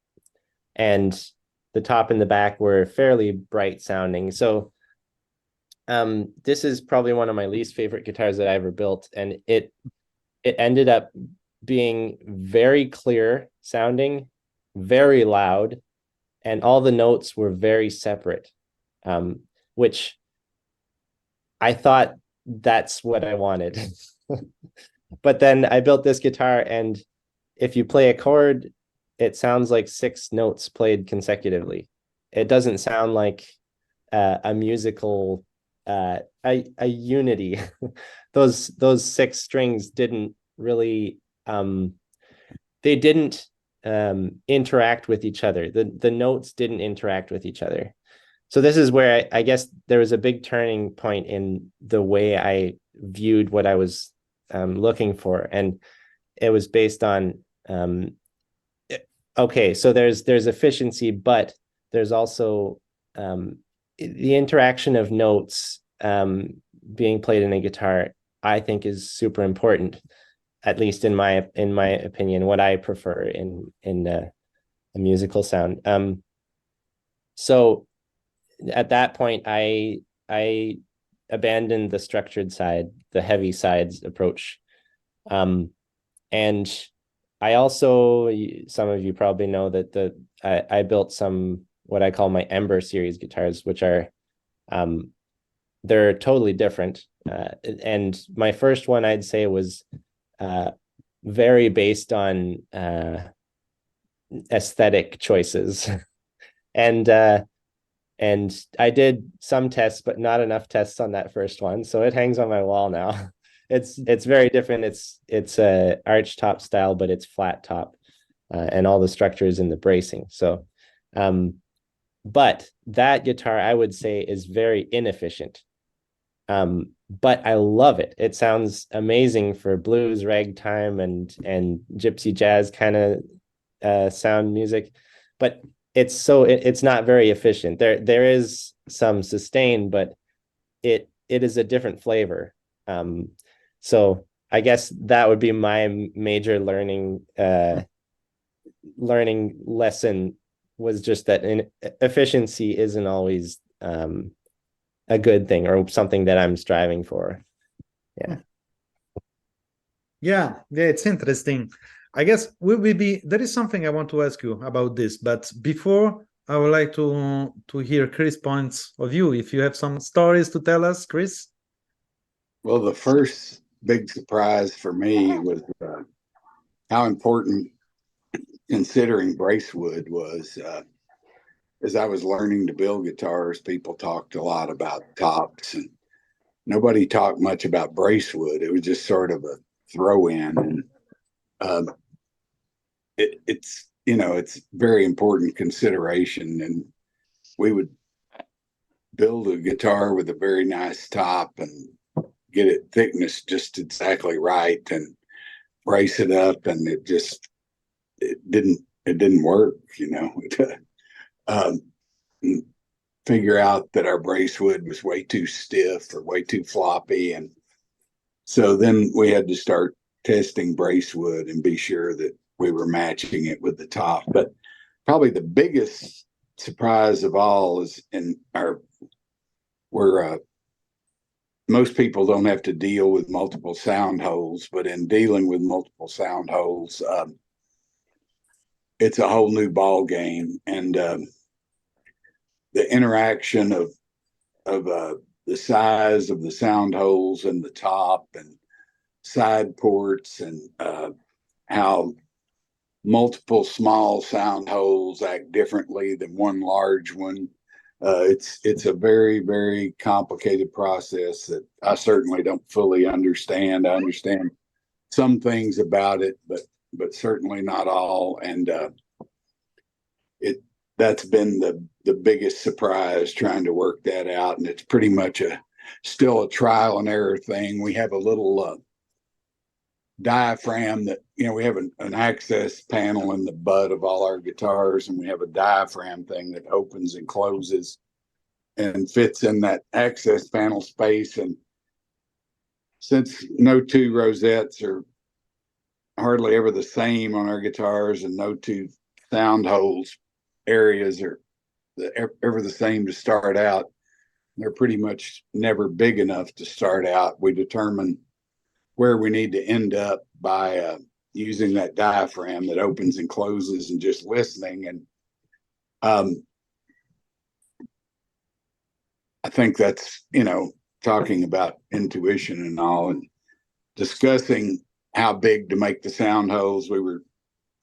the top and the back were fairly bright sounding. So this is probably one of my least favorite guitars that I ever built, and it ended up being very clear sounding, very loud, and all the notes were very separate, which I thought that's what I wanted. But then I built this guitar, and if you play a chord, it sounds like 6 notes played consecutively. It doesn't sound like a musical a unity. those 6 strings didn't really they didn't interact with each other. The notes didn't interact with each other. So this is where I guess there was a big turning point in the way I viewed what I was looking for, and it was based on okay, so there's efficiency, but there's also the interaction of notes being played in a guitar, I think, is super important, at least in my opinion, what I prefer in a musical sound. So at that point, I abandoned the structured side, the heavy sides approach, and I also, some of you probably know that I built some what I call my Ember series guitars, which are they're totally different. And my first one, I'd say, was very based on aesthetic choices. And I did some tests, but not enough tests on that first one. So it hangs on my wall now. It's very different. It's a arch top style, but it's flat top, and all the structures in the bracing. So, but that guitar, I would say, is very inefficient. But I love it. It sounds amazing for blues, ragtime, and gypsy jazz kind of sound music. But it's not very efficient. There is some sustain, but it is a different flavor. So I guess that would be my major learning lesson, was just that efficiency isn't always a good thing or something that I'm striving for. Yeah, it's interesting. I guess there is something I want to ask you about this, but before I would like to hear Chris' points of view. If you have some stories to tell us, Chris. Well, the first big surprise for me was how important considering bracewood was. As I was learning to build guitars, people talked a lot about tops, and nobody talked much about bracewood. It was just sort of a throw-in, and it's very important consideration. And we would build a guitar with a very nice top and get it thickness just exactly right and brace it up, and it didn't work, figure out that our bracewood was way too stiff or way too floppy, and so then we had to start testing bracewood and be sure that we were matching it with the top. But probably the biggest surprise of all is most people don't have to deal with multiple sound holes, but in dealing with multiple sound holes, it's a whole new ball game. And the interaction of the size of the sound holes and the top and side ports, and how multiple small sound holes act differently than one large one. It's a very, very complicated process that I certainly don't fully understand. I understand some things about it, but certainly not all. And that's been the biggest surprise, trying to work that out. And it's pretty much still a trial and error thing. We have a little diaphragm that, we have an access panel in the butt of all our guitars, and we have a diaphragm thing that opens and closes and fits in that access panel space. And since no two rosettes are hardly ever the same on our guitars, and no two sound holes areas are ever the same to start out, they're pretty much never big enough to start out. We determine where we need to end up by using that diaphragm that opens and closes and just listening. And I think that's, talking about intuition and all, and discussing how big to make the sound holes. We were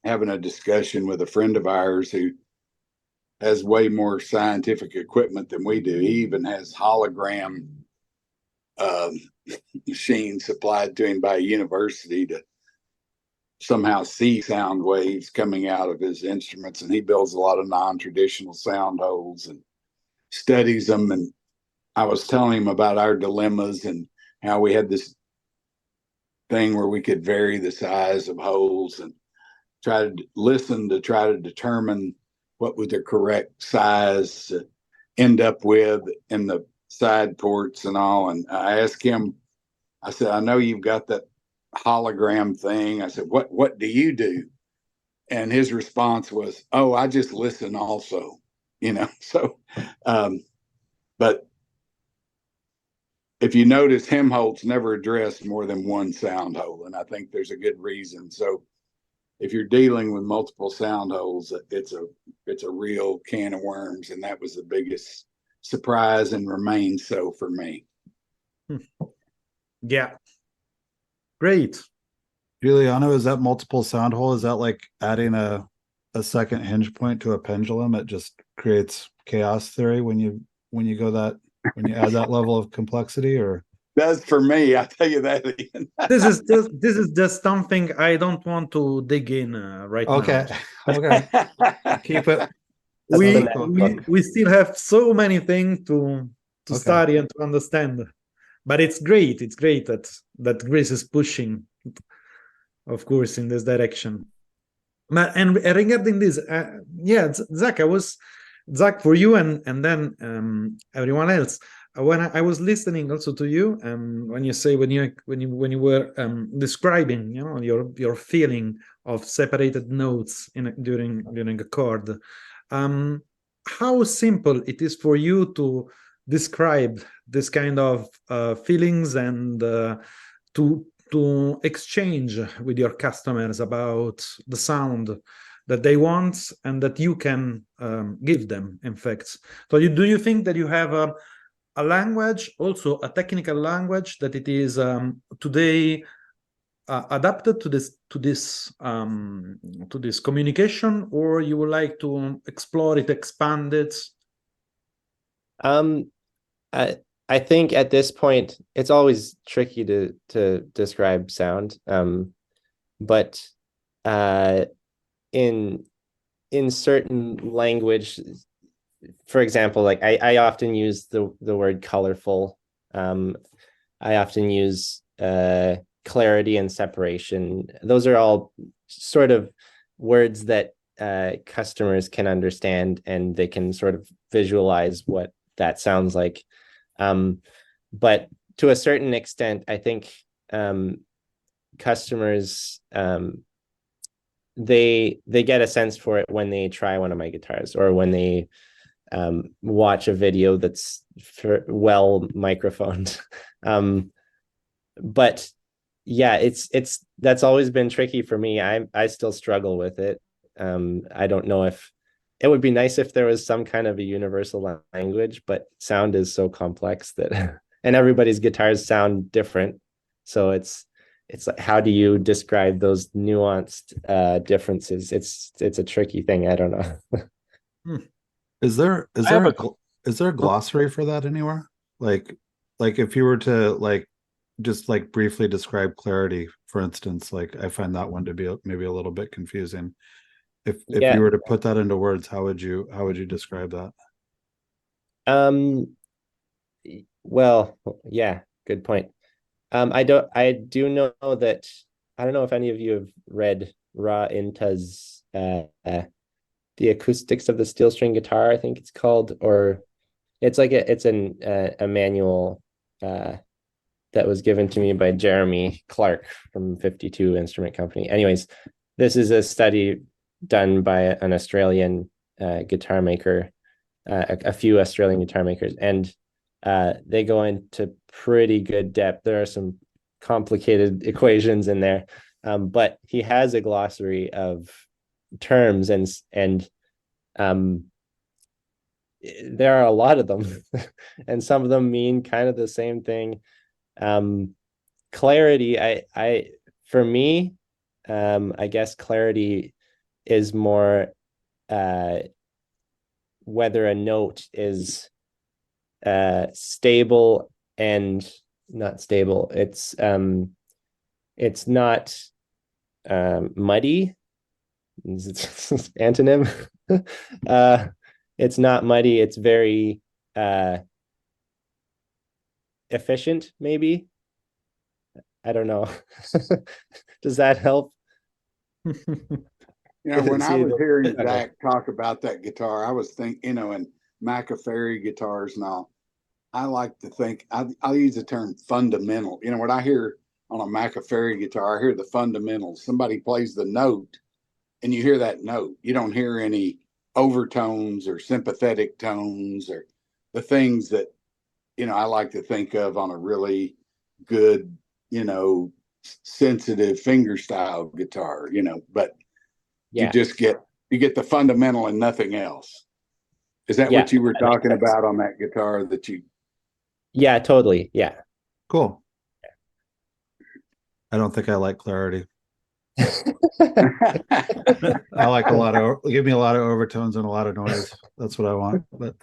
having a discussion with a friend of ours who has way more scientific equipment than we do. He even has hologram machines supplied to him by a university to somehow see sound waves coming out of his instruments. And he builds a lot of non-traditional sound holes and studies them. And I was telling him about our dilemmas and how we had this thing where we could vary the size of holes and try to listen to try to determine what was the correct size to end up with in the side ports and all. And I asked him, I said, I know you've got that hologram thing. I said, what do you do? And his response was, oh, I just listen also, so, but if you notice, Helmholtz never addressed more than one sound hole, and I think there's a good reason. So if you're dealing with multiple sound holes, it's a real can of worms, and that was the biggest surprise and remains so for me. Yeah. Great. Giuliano, is that multiple sound hole? Is that like adding a second hinge point to a pendulum? It just creates chaos theory when you add that level of complexity, or That's for me. I tell you that. This is just something I don't want to dig in right okay. now. Okay. Keep it. We still have so many things to Okay. study and to understand, but it's great. It's great that Greece is pushing, of course, in this direction. And regarding this, Zach, for you and then everyone else. When I was listening also to you, when you were describing, your feeling of separated notes during a chord, how simple it is for you to describe this kind of feelings and to to exchange with your customers about the sound that they want and that you can give them, in fact. So do you think that you have a language, also a technical language, that it is today adapted to this communication, or you would like to explore it, expand it? I think at this point it's always tricky to describe sound. But in certain language, for example, like I often use the word colorful. I often use clarity and separation. Those are all sort of words that customers can understand, and they can sort of visualize what that sounds like. But to a certain extent, I think customers they get a sense for it when they try one of my guitars, or when they watch a video that's well microphoned. But yeah, it's that's always been tricky for me. I still struggle with it. I don't know if it would be nice if there was some kind of a universal language, but sound is so complex that and everybody's guitars sound different. So it's like, how do you describe those nuanced differences? It's a tricky thing. I don't know. Is there I have a glossary for that anywhere? Like if you were to just briefly describe clarity, for instance, I find that one to be maybe a little bit confusing. If Yeah. you were to put that into words, how would you describe that? Well, yeah, good point. I do know that, I don't know if any of you have read Ra Inta's The Acoustics of the Steel String Guitar, I think it's called, or it's like it's a manual that was given to me by Jeremy Clark from 52 Instrument Company. Anyways, this is a study done by an Australian guitar maker, a few Australian guitar makers, and they go into pretty good depth. There are some complicated equations in there, but he has a glossary of terms, and there are a lot of them, and some of them mean kind of the same thing. Clarity, for me, I guess clarity is more whether a note is stable and not stable. It's not muddy. It's antonym. It's not muddy. It's very efficient, maybe. I don't know. Does that help? When I was hearing Zach talk about that guitar, I was thinking, and Macaferry guitars and all, I like to think, I'll use the term fundamental. What I hear on a Macaferry guitar, I hear the fundamentals. Somebody plays the note and you hear that note. You don't hear any overtones or sympathetic tones or the things that, I like to think of on a really good, sensitive fingerstyle guitar, but Yeah. you get the fundamental and nothing else. Is that what you were talking about on that guitar that you? Yeah, totally. Yeah. Cool. I don't think I like clarity. I like give me a lot of overtones and a lot of noise. That's what I want. But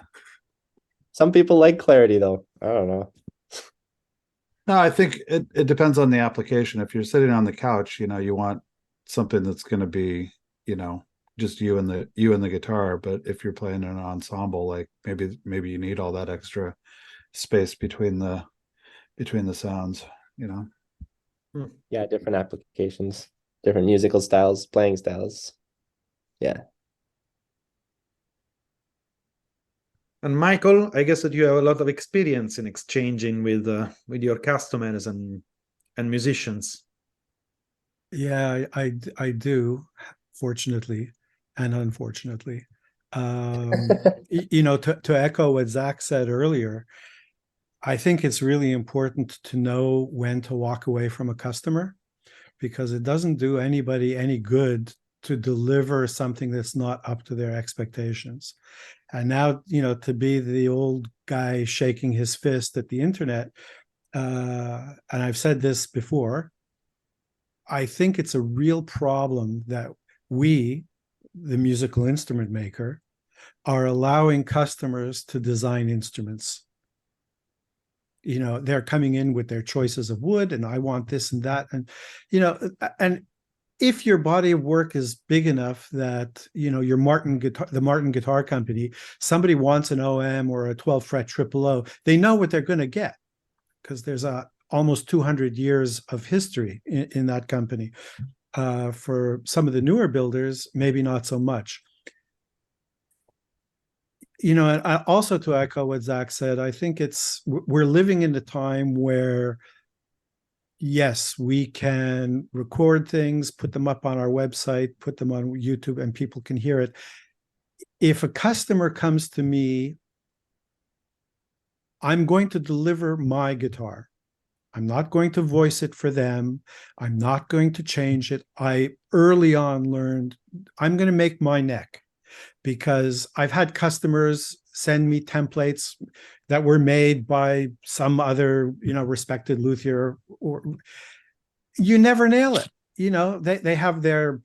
some people like clarity though. I don't know. No, I think it depends on the application. If you're sitting on the couch, you want something that's going to be, just you and the guitar. But if you're playing in an ensemble, maybe you need all that extra space between the sounds. Yeah, different applications, different musical styles, playing styles. Yeah. And Michael, I guess that you have a lot of experience in exchanging with your customers and musicians. Yeah, I do, fortunately and unfortunately. To echo what Zach said earlier, I think it's really important to know when to walk away from a customer, because it doesn't do anybody any good to deliver something that's not up to their expectations. And now, to be the old guy shaking his fist at the internet, and I've said this before, I think it's a real problem that we, the musical instrument maker, are allowing customers to design instruments. They're coming in with their choices of wood, and I want this and that. And if your body of work is big enough that, your the Martin Guitar Company, somebody wants an OM or a 12 fret triple O, they know what they're going to get, because there's almost 200 years of history in that company. For some of the newer builders, maybe not so much. And also, to echo what Zach said, I think we're living in a time where, yes, we can record things, put them up on our website, put them on YouTube, and people can hear it. If a customer comes to me, I'm going to deliver my guitar. I'm not going to voice it for them. I'm not going to change it. I early on learned I'm going to make my neck, because I've had customers send me templates that were made by some other, respected luthier, or you never nail it. They have their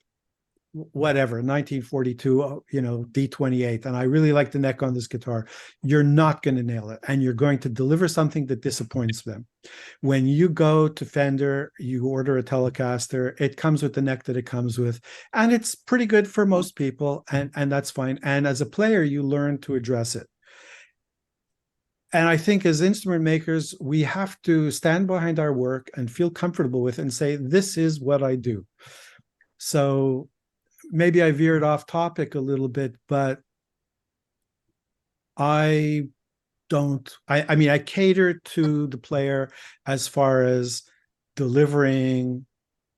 whatever 1942 D28, and I really like the neck on this guitar. You're not going to nail it, and you're going to deliver something that disappoints them. When you go to Fender, you order a Telecaster, it comes with the neck that it comes with, and it's pretty good for most people, and that's fine. And as a player, you learn to address it. And I think as instrument makers, we have to stand behind our work and feel comfortable with it and say, this is what I do. So maybe I veered off topic a little bit, but I cater to the player as far as delivering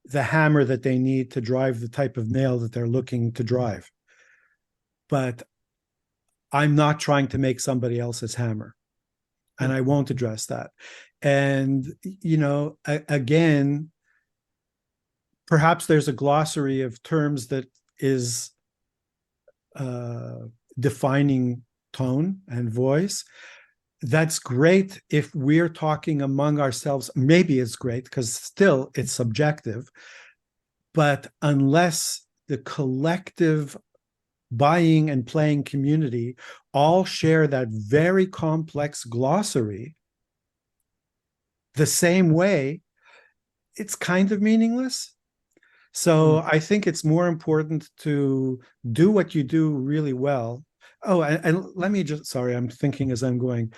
the hammer that they need to drive the type of nail that they're looking to drive. But I'm not trying to make somebody else's hammer, and I won't address that. And, again, perhaps there's a glossary of terms that is defining tone and voice. That's great if we're talking among ourselves. Maybe it's great, because still it's subjective. But unless the collective buying and playing community all share that very complex glossary the same way, it's kind of meaningless. So I think it's more important to do what you do really well. Oh, and let me just, sorry, I'm thinking as I'm going.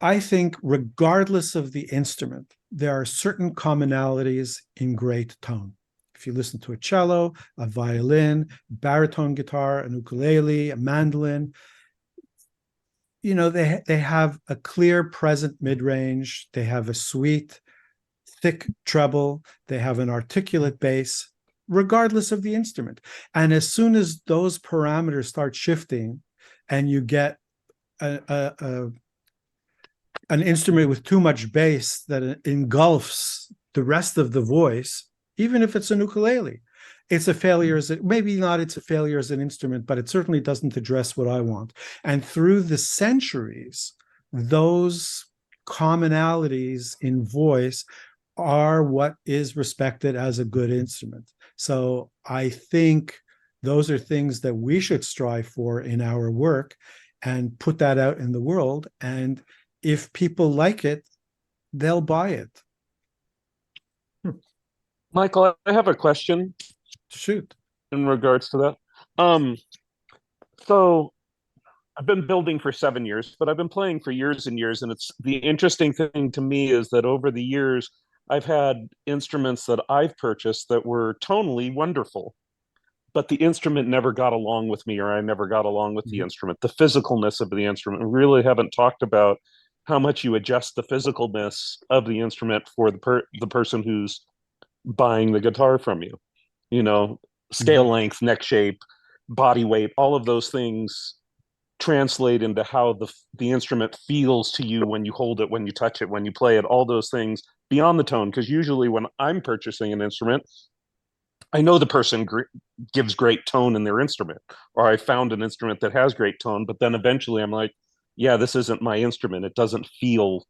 I think regardless of the instrument, there are certain commonalities in great tone. If you listen to a cello, a violin, baritone guitar, an ukulele, a mandolin, they have a clear present mid-range, they have a sweet, thick treble, they have an articulate bass, regardless of the instrument. And as soon as those parameters start shifting and you get an instrument with too much bass that engulfs the rest of the voice, even if it's an ukulele, it's a failure maybe not it's a failure as an instrument, but it certainly doesn't address what I want. And through the centuries, those commonalities in voice are what is respected as a good instrument. So I think those are things that we should strive for in our work and put that out in the world. And if people like it, they'll buy it. Michael, I have a question Shoot. in regards to that. So I've been building for 7 years, but I've been playing for years and years. And it's the interesting thing to me is that over the years, I've had instruments that I've purchased that were tonally wonderful, but the instrument never got along with me, or I never got along with the instrument, the physicalness of the instrument. We really haven't talked about how much you adjust the physicalness of the instrument for the person who's buying the guitar from you. Scale length, neck shape, body weight, all of those things translate into how the instrument feels to you when you hold it, when you touch it, when you play it, all those things beyond the tone. Because usually when I'm purchasing an instrument, I know the person gives great tone in their instrument, or I found an instrument that has great tone, but then eventually I'm like, yeah, this isn't my instrument. It doesn't feel,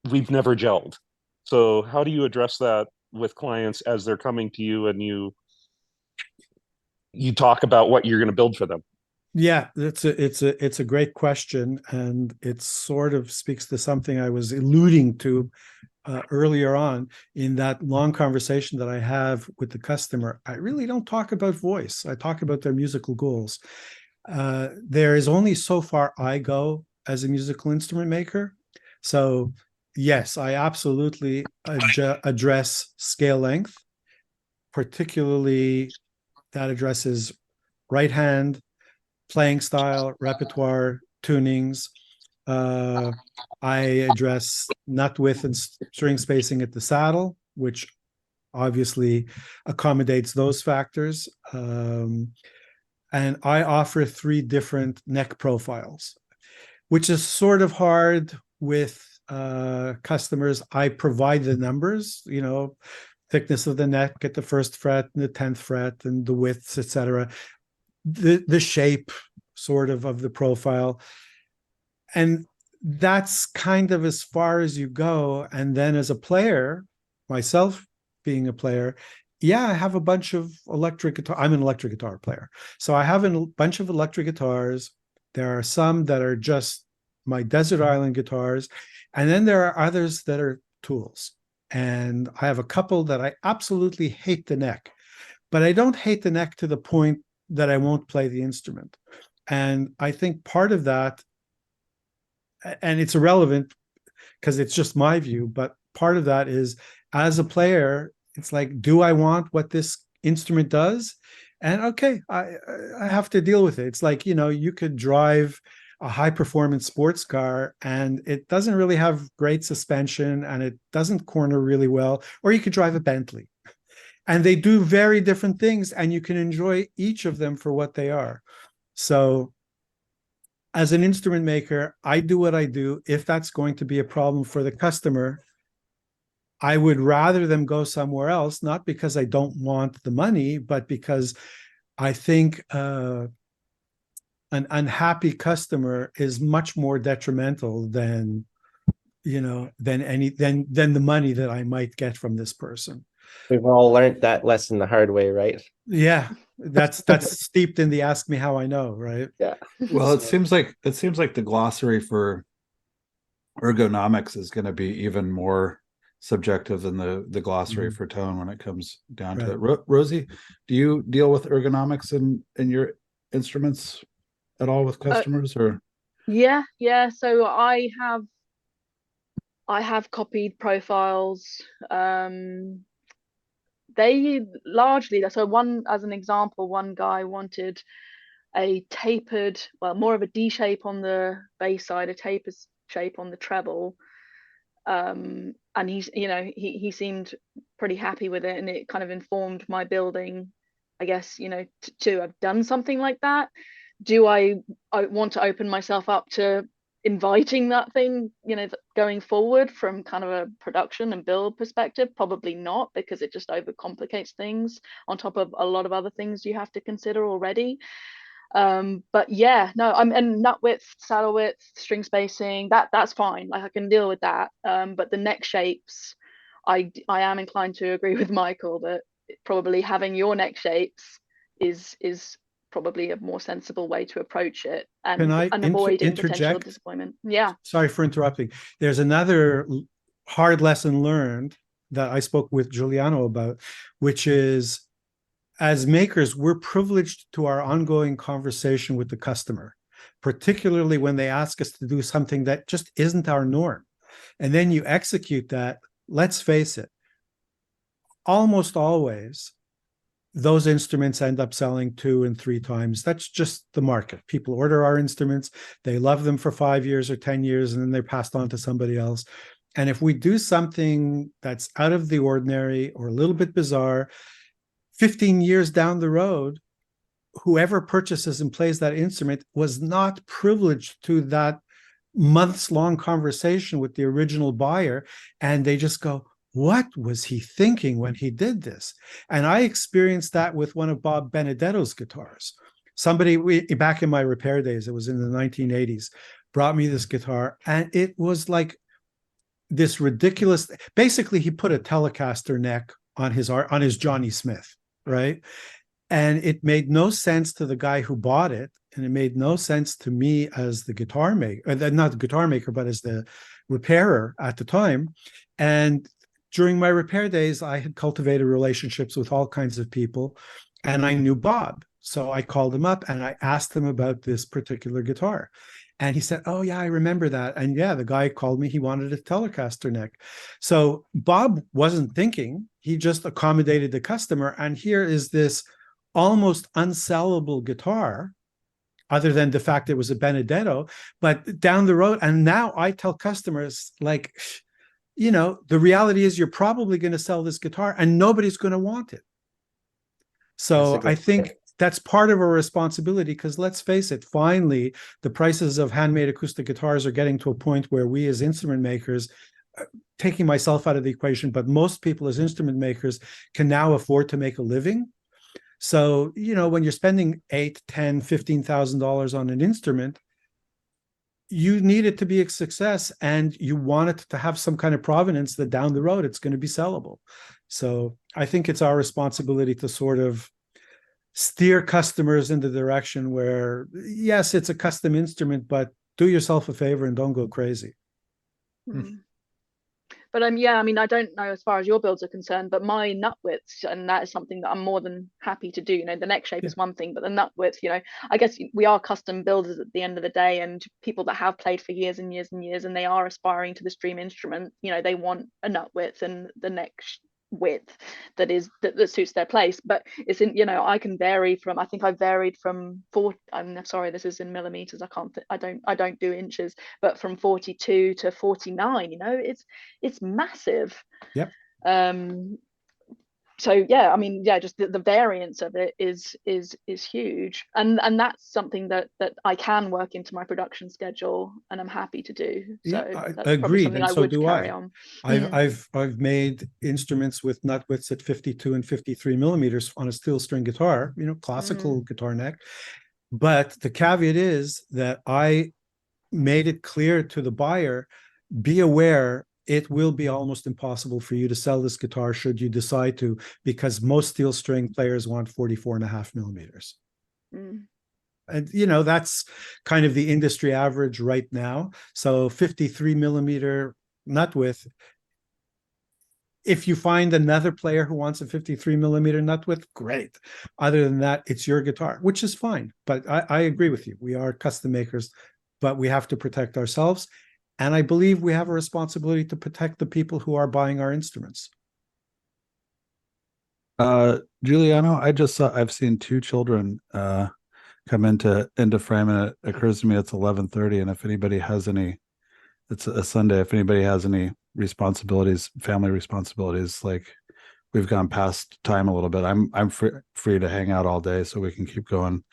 we've never gelled. So how do you address that with clients as they're coming to you and you talk about what you're going to build for them? Yeah, it's a great question, and it sort of speaks to something I was alluding to earlier on in that long conversation that I have with the customer. I really don't talk about voice. I talk about their musical goals. There is only so far I go as a musical instrument maker. So yes, I absolutely address scale length, particularly that addresses right hand, playing style, repertoire, tunings. I address nut width and string spacing at the saddle, which obviously accommodates those factors. And I offer 3 different neck profiles, which is sort of hard with customers. I provide the numbers, thickness of the neck at the 1st fret and the 10th fret and the widths, etc. The shape sort of the profile. And that's kind of as far as you go. And then as a player, myself being a player, yeah, I have a bunch of electric guitar. I'm an electric guitar player. So I have a bunch of electric guitars. There are some that are just my desert island guitars. And then there are others that are tools. And I have a couple that I absolutely hate the neck, but I don't hate the neck to the point that I won't play the instrument. And I think part of that, and it's irrelevant because it's just my view, but part of that is, as a player, it's like, do I want what this instrument does? And okay, I have to deal with it. It's like, you could drive a high performance sports car and it doesn't really have great suspension and it doesn't corner really well, or you could drive a Bentley. And they do very different things, and you can enjoy each of them for what they are. So as an instrument maker, I do what I do. If that's going to be a problem for the customer, I would rather them go somewhere else, not because I don't want the money, but because I think an unhappy customer is much more detrimental than the money that I might get from this person. We've all learned that lesson the hard way, right? Yeah, that's steeped in the ask me how I know, right? Yeah. Well, it seems like the glossary for ergonomics is going to be even more subjective than the glossary for tone when it comes down to it. Rosie, do you deal with ergonomics in your instruments at all with customers, or? Yeah. So I have copied profiles. They largely, so as an example, one guy wanted a tapered, well, more of a D shape on the bass side, a tapered shape on the treble. And he seemed pretty happy with it, and it kind of informed my building, I guess, to have done something like that. Do I want to open myself up to inviting that thing, going forward from kind of a production and build perspective? Probably not, because it just overcomplicates things on top of a lot of other things you have to consider already. But yeah, no, and nut width, saddle width, string spacing, that's fine. Like, I can deal with that. But the neck shapes, I am inclined to agree with Michael that probably having your neck shapes is probably a more sensible way to approach it, and avoiding potential disappointment. Yeah. Sorry for interrupting. There's another hard lesson learned that I spoke with Giuliano about, which is, as makers, we're privileged to our ongoing conversation with the customer, particularly when they ask us to do something that just isn't our norm. And then you execute that. Let's face it, almost always, those instruments end up selling 2 and 3 times. That's just the market. People order our instruments, they love them for 5 years or 10 years, and then they're passed on to somebody else. And if we do something that's out of the ordinary or a little bit bizarre, 15 years down the road, whoever purchases and plays that instrument was not privileged to that months-long conversation with the original buyer, and they just go, what was he thinking when he did this? And I experienced that with one of Bob Benedetto's guitars. Somebody, back in my repair days, it was in the 1980s, brought me this guitar, and it was like this ridiculous, basically he put a Telecaster neck on his Johnny Smith, right? And it made no sense to the guy who bought it, and it made no sense to me as the guitar maker, not the guitar maker, but as the repairer at the time. And during my repair days, I had cultivated relationships with all kinds of people, and I knew Bob. So I called him up and I asked him about this particular guitar. And he said, oh, yeah, I remember that. And yeah, the guy called me, he wanted a Telecaster neck. So Bob wasn't thinking, he just accommodated the customer. And here is this almost unsellable guitar, other than the fact it was a Benedetto, but down the road. And now I tell customers, like, you know, the reality is you're probably going to sell this guitar and nobody's going to want it. So I think that's part of our responsibility, because let's face it, finally, the prices of handmade acoustic guitars are getting to a point where we as instrument makers, taking myself out of the equation, but most people as instrument makers can now afford to make a living. So, you know, when you're spending $8,000, $10,000, $15,000 on an instrument, you need it to be a success, and you want it to have some kind of provenance that down the road it's going to be sellable. So I think it's our responsibility to sort of steer customers in the direction where, yes, it's a custom instrument, but do yourself a favor and don't go crazy. But yeah, I mean, I don't know as far as your builds are concerned, but my nut widths, and that is something that I'm more than happy to do. You know, the neck shape is one thing, but the nut width, you know, I guess we are custom builders at the end of the day, and people that have played for years and years and years, and they are aspiring to this dream instrument, you know, they want a nut width and the neck width that suits their place. But it's in, you know, I can vary from, I think I varied from 4, I'm sorry, this is in millimeters, I don't do inches, but from 42 to 49, you know, it's massive. Yep. So yeah, I mean, yeah, just the variance of it is huge, and that's something that I can work into my production schedule, and I'm happy to do. So Yeah, that's agreed, and so do I. on. I've made instruments with nut widths at 52 and 53 millimeters on a steel string guitar, you know, classical guitar neck. But the caveat is that I made it clear to the buyer, be aware it will be almost impossible for you to sell this guitar should you decide to, because most steel string players want 44.5 millimeters. And, you know, that's kind of the industry average right now. So 53 millimeter nut width. If you find another player who wants a 53 millimeter nut width, great. Other than that, it's your guitar, which is fine. But I agree with you. We are custom makers, but we have to protect ourselves. And I believe we have a responsibility to protect the people who are buying our instruments. Giuliano, I've seen 2 children come into frame, and it occurs to me it's 11:30, and if anybody has any, it's a Sunday, if anybody has any responsibilities, family responsibilities, like, we've gone past time a little bit. I'm free to hang out all day, so we can keep going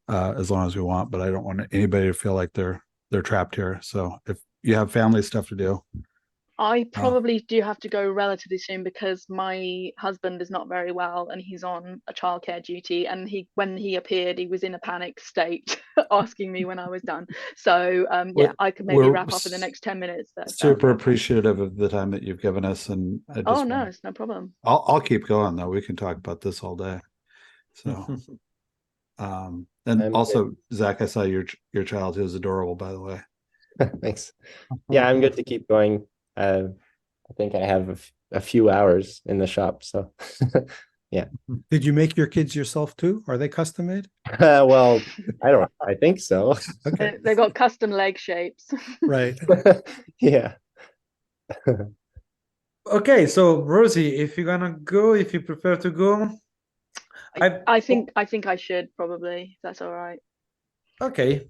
as long as we want, but I don't want anybody to feel like they're trapped here. So if you have family stuff to do, I probably do have to go relatively soon, because my husband is not very well and he's on a childcare duty, and when he appeared, he was in a panic state asking me when I was done. So yeah, I could maybe wrap up in the next 10 minutes. Super appreciative of the time that you've given us, and I just no, it's no problem. I'll keep going though. We can talk about this all day. So and also, Zach, I saw your child, who's adorable, by the way. Thanks. Yeah, I'm good to keep going. I think I have a few hours in the shop, so yeah. Did you make your kids yourself too? Are they custom made? Well, I think so. Okay. They've got custom leg shapes. Right. Yeah. Okay, so Rosie, if you're gonna go, if you prefer to go, I think I should probably, if that's all right. Okay.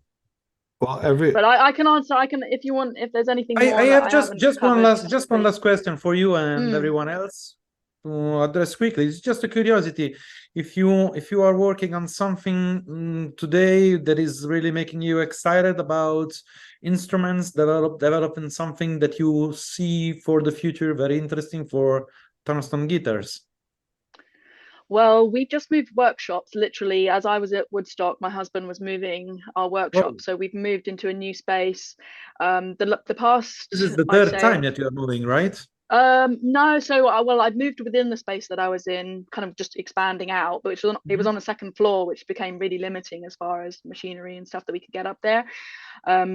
Well, but I can answer. I can, if you want, if there's anything more. I have just one last question for you and everyone else. to address quickly. It's just a curiosity. If you are working on something today that is really making you excited about instruments, developing something that you see for the future, very interesting for tungsten guitars. Well, we've just moved workshops. Literally, as I was at Woodstock, my husband was moving our workshop. Oh. So we've moved into a new space. The past, This is the I'd third time say, that you are moving, right? no, so well, I'd moved within the space that I was in, kind of just expanding out, but it was on the second floor, which became really limiting as far as machinery and stuff that we could get up there.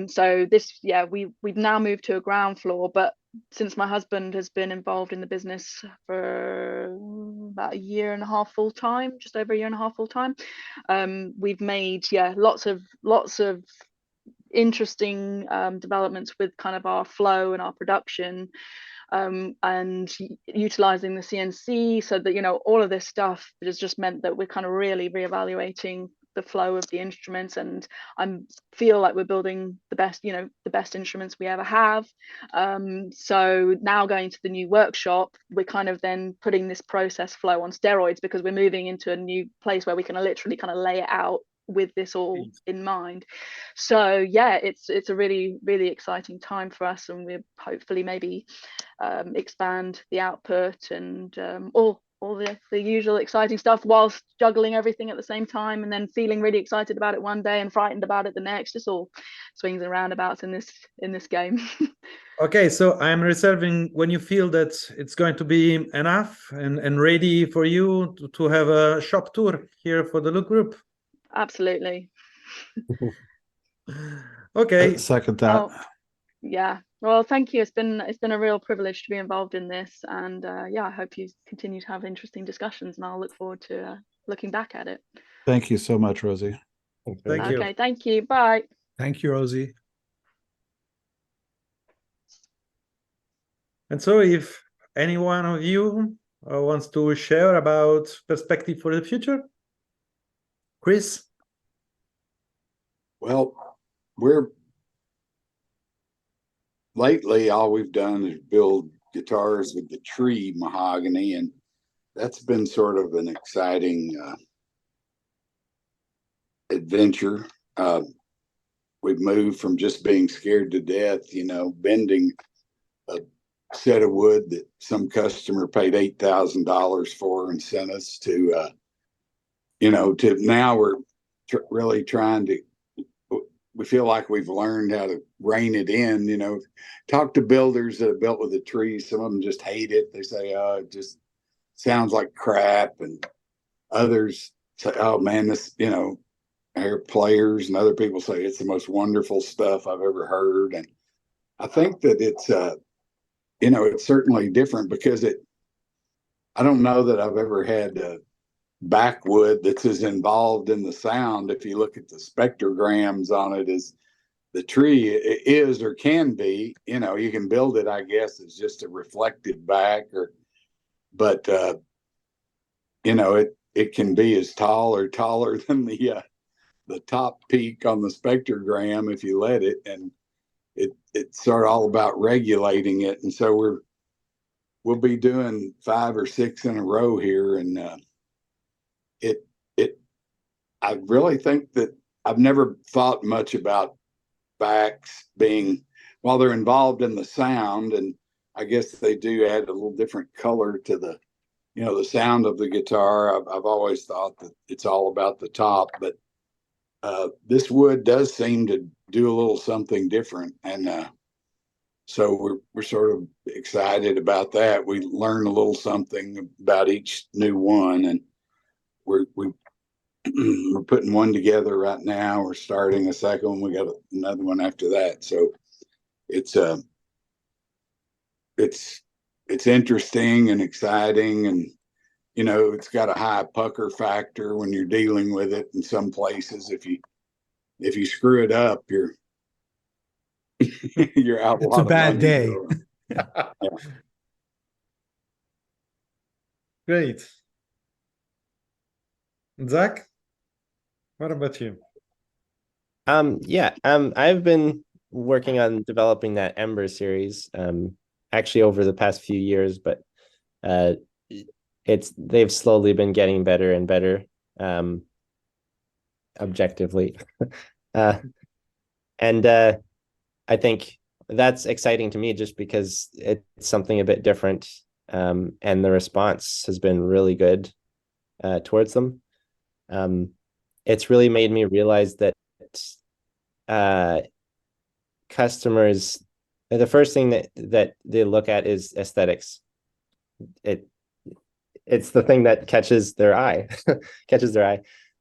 So this, yeah, we've now moved to a ground floor, but since my husband has been involved in the business for about a year and a half full time, just over a year and a half full time, we've made lots of interesting developments with kind of our flow and our production, and utilizing the CNC, so that, you know, all of this stuff has just meant that we're kind of really reevaluating the flow of the instruments, and I feel like we're building the best, you know, the best instruments we ever have. So now going to the new workshop, we're kind of then putting this process flow on steroids, because we're moving into a new place where we can literally kind of lay it out with this all in mind. So yeah, it's a really exciting time for us, and we're hopefully maybe expand the output and all the usual exciting stuff, whilst juggling everything at the same time, and then feeling really excited about it one day and frightened about it the next. Just all swings and roundabouts in this game. Okay, so I'm reserving when you feel that it's going to be enough and ready for you to have a shop tour here for the Look Group. Absolutely. Okay. Second that. Oh, yeah. Well, thank you. It's been a real privilege to be involved in this, and yeah, I hope you continue to have interesting discussions, and I'll look forward to looking back at it. Thank you so much, Rosie. Thank you. Okay, thank you. Bye. Thank you, Rosie. And so if any one of you wants to share about perspective for the future, Chris? Well, lately all we've done is build guitars with the tree mahogany, and that's been sort of an exciting adventure. We've moved from just being scared to death, you know, bending a set of wood that some customer paid $8,000 for and sent us to, you know, to now we're really trying to, we feel like we've learned how to rein it in, you know. Talk to builders that have built with the trees. Some of them just hate it. They say, oh, it just sounds like crap. And others say, oh man, this, you know, our players and other people say it's the most wonderful stuff I've ever heard. And I think that it's, you know, it's certainly different because I don't know that I've ever had backwood that's as involved in the sound. If you look at the spectrograms on it, as the tree is or can be, you know, you can build it, I guess, as just a reflected back, but you know, it can be as tall or taller than the top peak on the spectrogram if you let it, and it's sort of all about regulating it. And so we'll be doing 5 or 6 in a row here, and I really think that I've never thought much about backs being, while they're involved in the sound, and I guess they do add a little different color to the, you know, the sound of the guitar. I've always thought that it's all about the top, but this wood does seem to do a little something different, and so we're sort of excited about that. We learn a little something about each new one, and we're putting one together right now. We're starting a second one. We got another one after that. So it's interesting and exciting, and you know, it's got a high pucker factor when you're dealing with it in some places. If you screw it up, you're out. It's a bad day. Yeah. Great. Zach, what about you? Yeah, I've been working on developing that Ember series, actually over the past few years, but they've slowly been getting better and better, objectively. And I think that's exciting to me just because it's something a bit different. And the response has been really good towards them. It's really made me realize that customers, the first thing that they look at is aesthetics. It's the thing that catches their eye.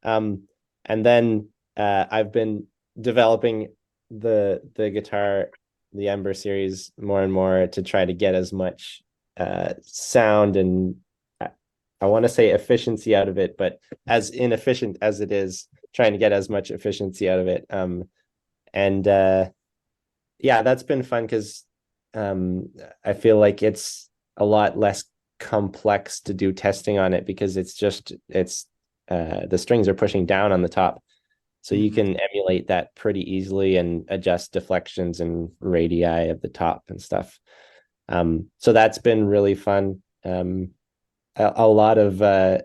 And then I've been developing the guitar, the Ember series, more and more to try to get as much sound and I want to say efficiency out of it, but as inefficient as it is, trying to get as much efficiency out of it. And yeah, that's been fun because I feel like it's a lot less complex to do testing on it because it's the strings are pushing down on the top. So you can emulate that pretty easily and adjust deflections and radii of the top and stuff. So that's been really fun. A lot of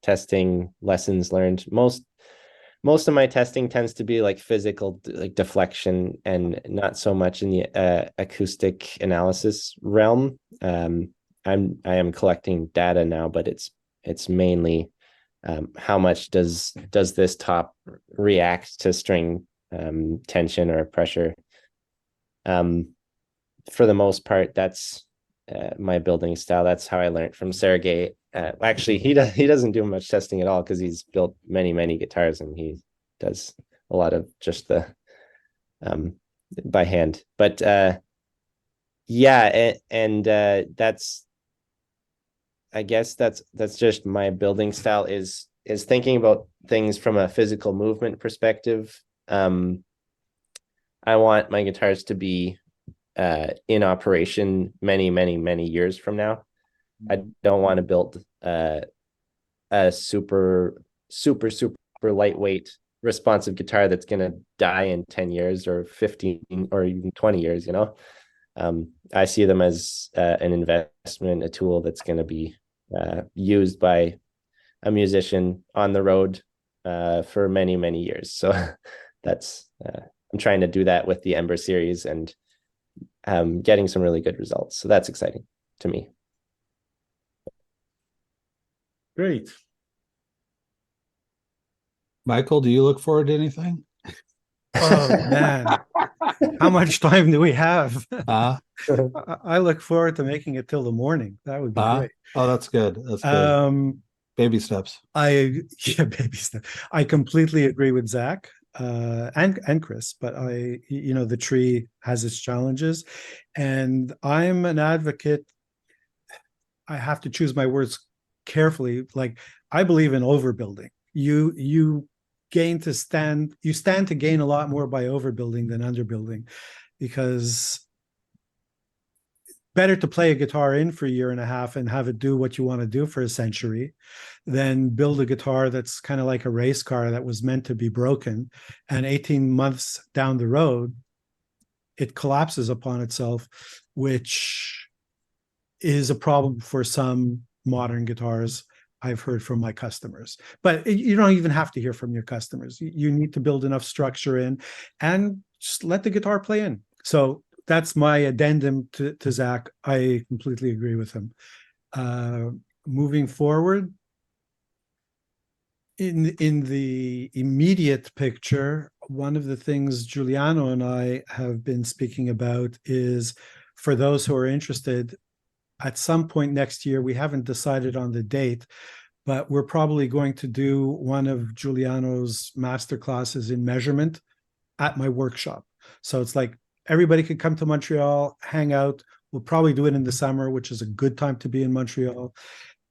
testing lessons learned. Most of my testing tends to be like physical, like deflection, and not so much in the acoustic analysis realm. I am collecting data now, but it's mainly how much does this top react to string tension or pressure. For the most part, that's my building style. That's how I learned from Sergey. Actually, he doesn't do much testing at all because he's built many guitars and he does a lot of just the by hand. But yeah, and that's, I guess that's just my building style is thinking about things from a physical movement perspective. I want my guitars to be in operation many years from now. I don't want to build a super lightweight responsive guitar that's going to die in 10 years or 15 or even 20 years, you know. I see them as an investment, a tool that's going to be used by a musician on the road for many years. So that's I'm trying to do that with the Ember series and getting some really good results. So that's exciting to me. Great. Michael, do you look forward to anything? Oh man, how much time do we have? Uh, I look forward to making it till the morning. That would be great. oh, that's good. That's good. Baby steps. Baby step. I completely agree with Zach and Chris, but the tree has its challenges, and I'm an advocate. I have to choose my words carefully. Like, I believe in overbuilding. You stand to gain a lot more by overbuilding than underbuilding, because better to play a guitar in for a year and a half and have it do what you want to do for a century than build a guitar that's kind of like a race car that was meant to be broken, and 18 months down the road it collapses upon itself, which is a problem for some modern guitars I've heard from my customers. But you don't even have to hear from your customers. You need to build enough structure in and just let the guitar play in. So that's my addendum to Zach. I completely agree with him. Moving forward, in the immediate picture, one of the things Giuliano and I have been speaking about is, for those who are interested, at some point next year, we haven't decided on the date, but we're probably going to do one of Giuliano's master classes in measurement at my workshop. So it's like everybody could come to Montreal, hang out. We'll probably do it in the summer, which is a good time to be in Montreal,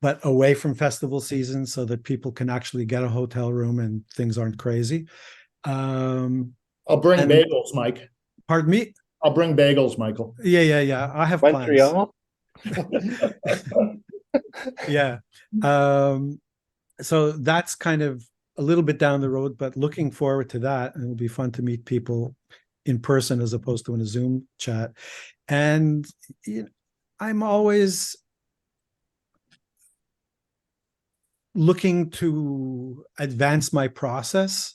but away from festival season so that people can actually get a hotel room and things aren't crazy. I'll bring bagels, Mike. Pardon me? I'll bring bagels, Michael. Yeah. I have Montreal? plans. Yeah. So that's kind of a little bit down the road, but looking forward to that. And it'll be fun to meet people in person as opposed to in a Zoom chat. And I'm always looking to advance my process,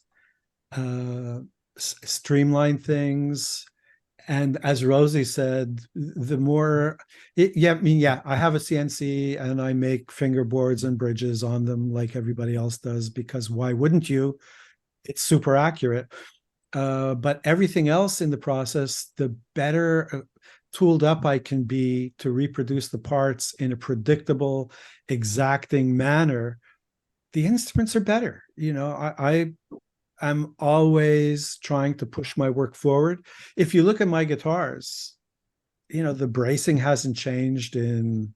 streamline things. And as Rosie said, the more, I have a CNC and I make fingerboards and bridges on them like everybody else does, because why wouldn't you? It's super accurate. But everything else in the process, the better tooled up I can be to reproduce the parts in a predictable, exacting manner, the instruments are better. I'm always trying to push my work forward. If you look at my guitars, the bracing hasn't changed in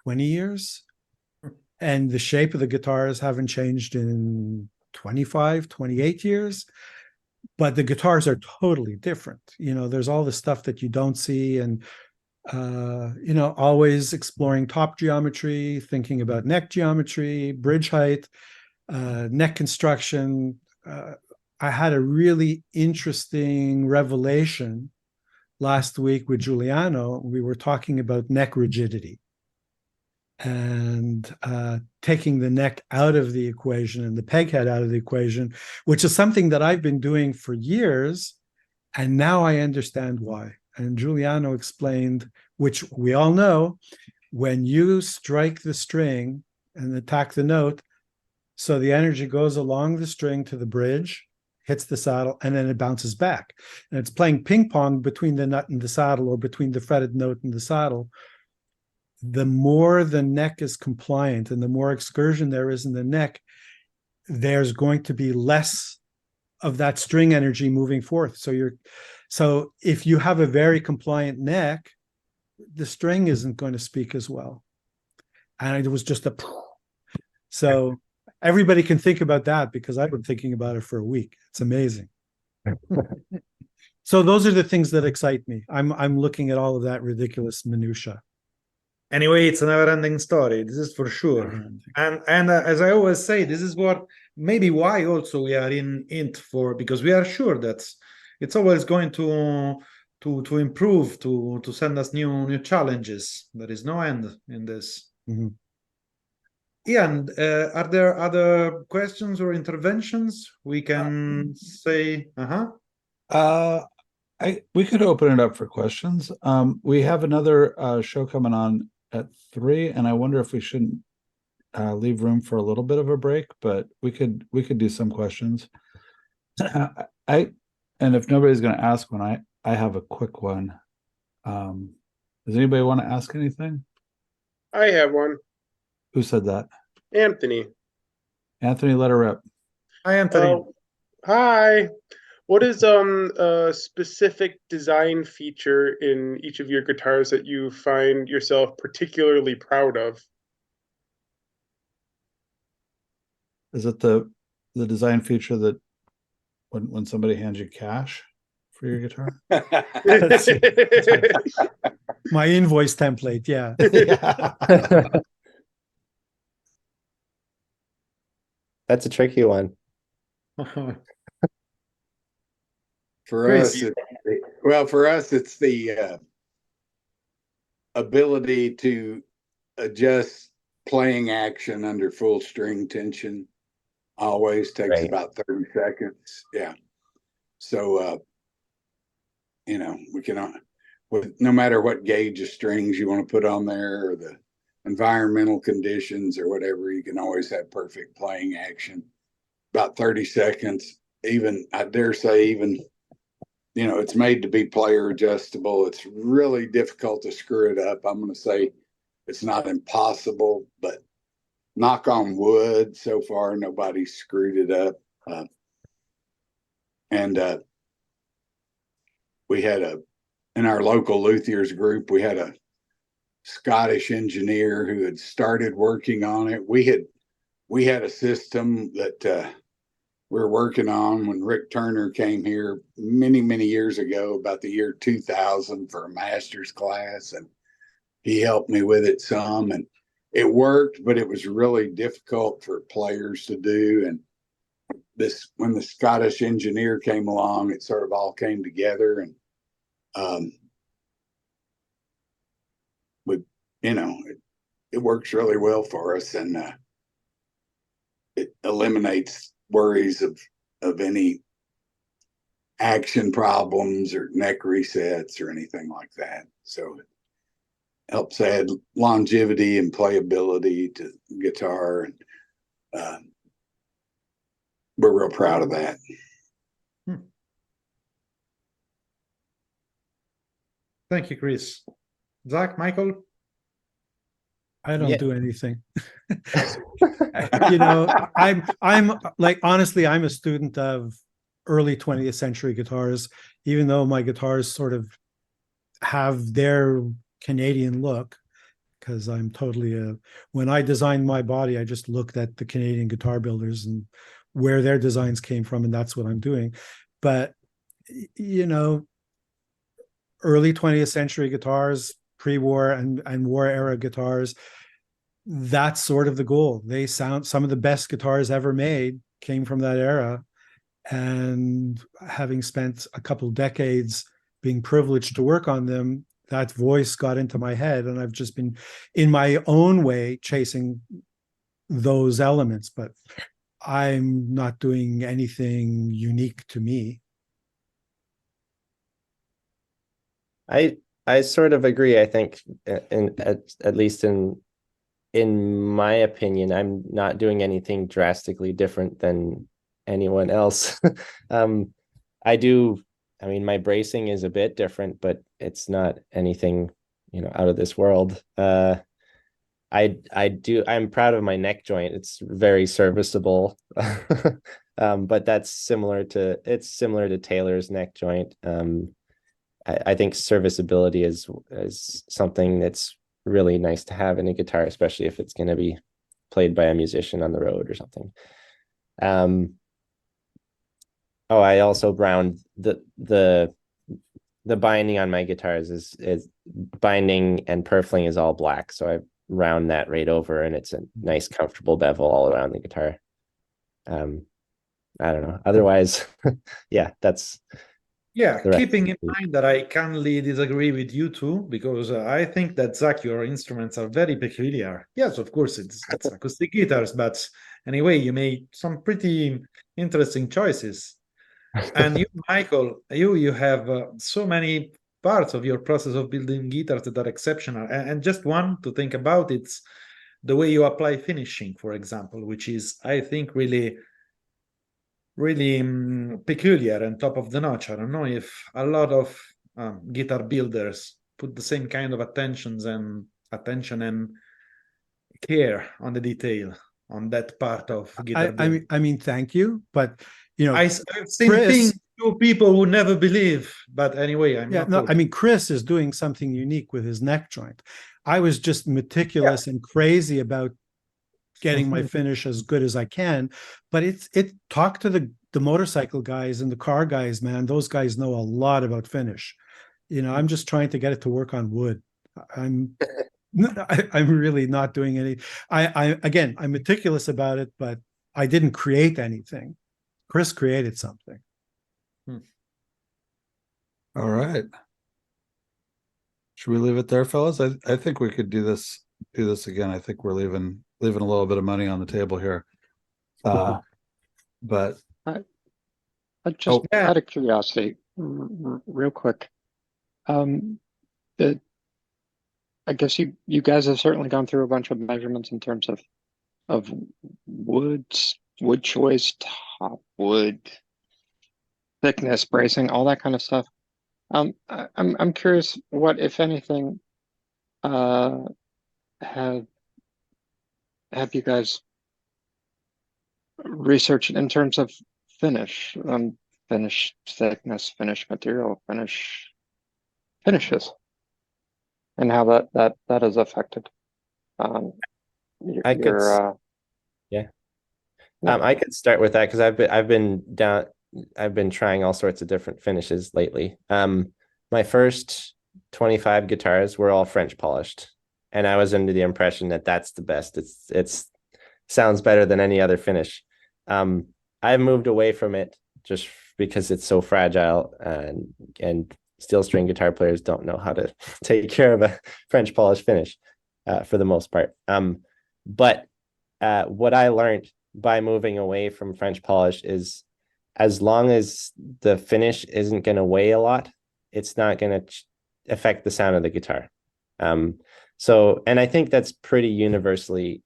20 years, and the shape of the guitars haven't changed in 25, 28 years. But the guitars are totally different. There's all the stuff that you don't see, and always exploring top geometry, thinking about neck geometry, bridge height, neck construction. I had a really interesting revelation last week with Giuliano. We were talking about neck rigidity and taking the neck out of the equation and the peg head out of the equation, which is something that I've been doing for years. And now I understand why. And Giuliano explained, which we all know, when you strike the string and attack the note, so the energy goes along the string to the bridge, hits the saddle, and then it bounces back. And it's playing ping pong between the nut and the saddle, or between the fretted note and the saddle. The more the neck is compliant and the more excursion there is in the neck, there's going to be less of that string energy moving forth. So if you have a very compliant neck, the string isn't going to speak as well. And it was just so everybody can think about that, because I've been thinking about it for a week. It's amazing. So those are the things that excite me. I'm looking at all of that ridiculous minutia. Anyway, it's a never-ending story. This is for sure. And as I always say, this is what maybe why also we are in int for, because we are sure that it's always going to improve, to send us new challenges. There is no end in this. Mm-hmm. Ian, are there other questions or interventions we can say? We could open it up for questions. We have another show coming on at 3, and I wonder if we shouldn't leave room for a little bit of a break, but we could do some questions. And if nobody's going to ask one, I have a quick one. Does anybody want to ask anything? I have one. Who said that? Anthony. Anthony, let her rip. Hi, Anthony. Hi. What is a specific design feature in each of your guitars that you find yourself particularly proud of? Is it the design feature that when somebody hands you cash for your guitar? My invoice template, yeah. That's a tricky one. For us, it's the ability to adjust playing action under full string tension. Always takes about 30 seconds. Yeah. So, we can, no matter what gauge of strings you want to put on there, or the environmental conditions or whatever, you can always have perfect playing action. About 30 seconds, I dare say, it's made to be player adjustable. It's really difficult to screw it up. I'm going to say it's not impossible, but knock on wood, so far nobody screwed it up. We had in our local luthiers group, we had a Scottish engineer who had started working on it. We had a system that we were working on when Rick Turner came here many, many years ago, about the year 2000, for a master's class, and he helped me with it some, and it worked, but it was really difficult for players to do. And when the Scottish engineer came along, it sort of all came together, and it works really well for us, and it eliminates worries of any action problems or neck resets or anything like that. So it helps add longevity and playability to guitar, and we're real proud of that. Thank you, Chris. Zach, Michael? I don't Yeah. do anything. You know, I'm like, honestly, I'm a student of early 20th century guitars, even though my guitars sort of have their Canadian look, because I'm totally when I designed my body, I just looked at the Canadian guitar builders and where their designs came from, and that's what I'm doing. But, you know, early 20th century guitars, pre-war and war era guitars, that's sort of the goal. They sound, some of the best guitars ever made came from that era. And having spent a couple decades being privileged to work on them, that voice got into my head, and I've just been in my own way chasing those elements, but I'm not doing anything unique to me. I sort of agree. I think at least in my opinion, I'm not doing anything drastically different than anyone else. I mean, my bracing is a bit different, but it's not anything, you know, out of this world. I'm proud of my neck joint. It's very serviceable. But that's similar to Taylor's neck joint. I think serviceability is something that's really nice to have in a guitar, especially if it's going to be played by a musician on the road or something. Oh, I also browned the binding on my guitars is binding, and purfling is all black, so I round that right over, and it's a nice comfortable bevel all around the guitar. I don't know. Otherwise, yeah, that's. Yeah, the rest. keeping in mind that I kindly disagree with you too, because I think that, Zach, your instruments are very peculiar. Yes, of course, it's acoustic guitars, but anyway, you made some pretty interesting choices. And you, Michael, you have so many parts of your process of building guitars that are exceptional. And just one to think about, it's the way you apply finishing, for example, which is, I think, really peculiar and top of the notch. I don't know if a lot of guitar builders put the same kind of attention and care on the detail on that part of guitar. I mean, thank you, but you know, I've seen things to people who never believe. But anyway, I mean, Chris is doing something unique with his neck joint. I was just meticulous and crazy about getting my finish as good as I can, but talk to the motorcycle guys and the car guys, man. Those guys know a lot about finish. You know, I'm just trying to get it to work on wood. I'm really not doing any. Again, I'm meticulous about it, but I didn't create anything. Chris created something. All right. Should we leave it there, fellas? I think we could do this again. I think we're leaving a little bit of money on the table here. But just out of curiosity, real quick, I guess you guys have certainly gone through a bunch of measurements in terms of wood choice, top wood, thickness, bracing, all that kind of stuff. I'm curious, what, if anything, have you guys researched in terms of finish, finish thickness, finish material, finishes, and how that is affected? I could start with that, because I've been trying all sorts of different finishes lately. My first 25 guitars were all French polished, and I was under the impression that that's the best. It's sounds better than any other finish. I've moved away from it just because it's so fragile, and steel string guitar players don't know how to take care of a French polished finish. for the most part. But what I learned by moving away from French polish is, as long as the finish isn't going to weigh a lot, it's not going to affect the sound of the guitar. So, and I think that's pretty universally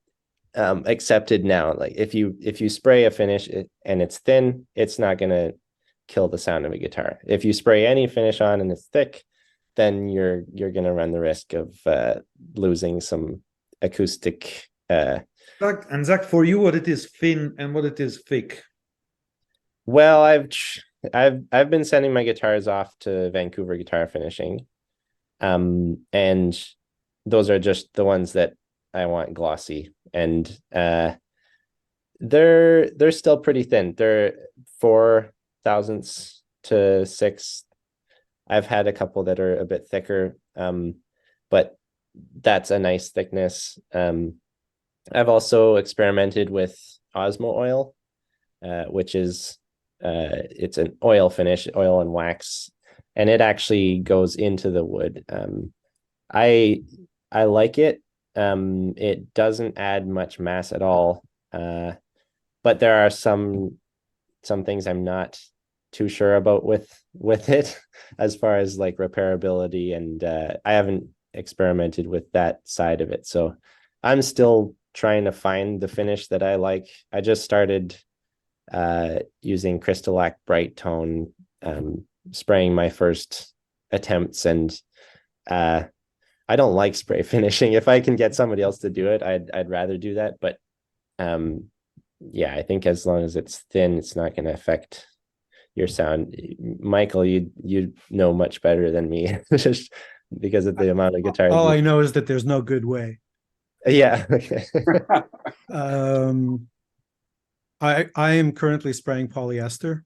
accepted now. Like if you spray a finish and it's thin, it's not going to kill the sound of a guitar. If you spray any finish on and it's thick, then you're going to run the risk of losing some acoustic. Zach, for you, what it is thin and what it is thick? Well, I've been sending my guitars off to Vancouver Guitar Finishing, and those are just the ones that I want glossy, and they're still pretty thin. They're 4 thousandths to 6. I've had a couple that are a bit thicker, but that's a nice thickness. I've also experimented with Osmo oil, which is it's an oil finish, oil and wax, and it actually goes into the wood. I like it. It doesn't add much mass at all, but there are some things I'm not too sure about with it as far as like repairability, and I haven't experimented with that side of it. So I'm still trying to find the finish that I like. I just started using Crystalac Bright Tone, spraying my first attempts, and I don't like spray finishing. If I can get somebody else to do it, I'd rather do that. But yeah, I think as long as it's thin, it's not going to affect your sound. Michael, you know much better than me, just because of the amount of guitars. All I know is that there's no good way. Yeah. Okay. I am currently spraying polyester.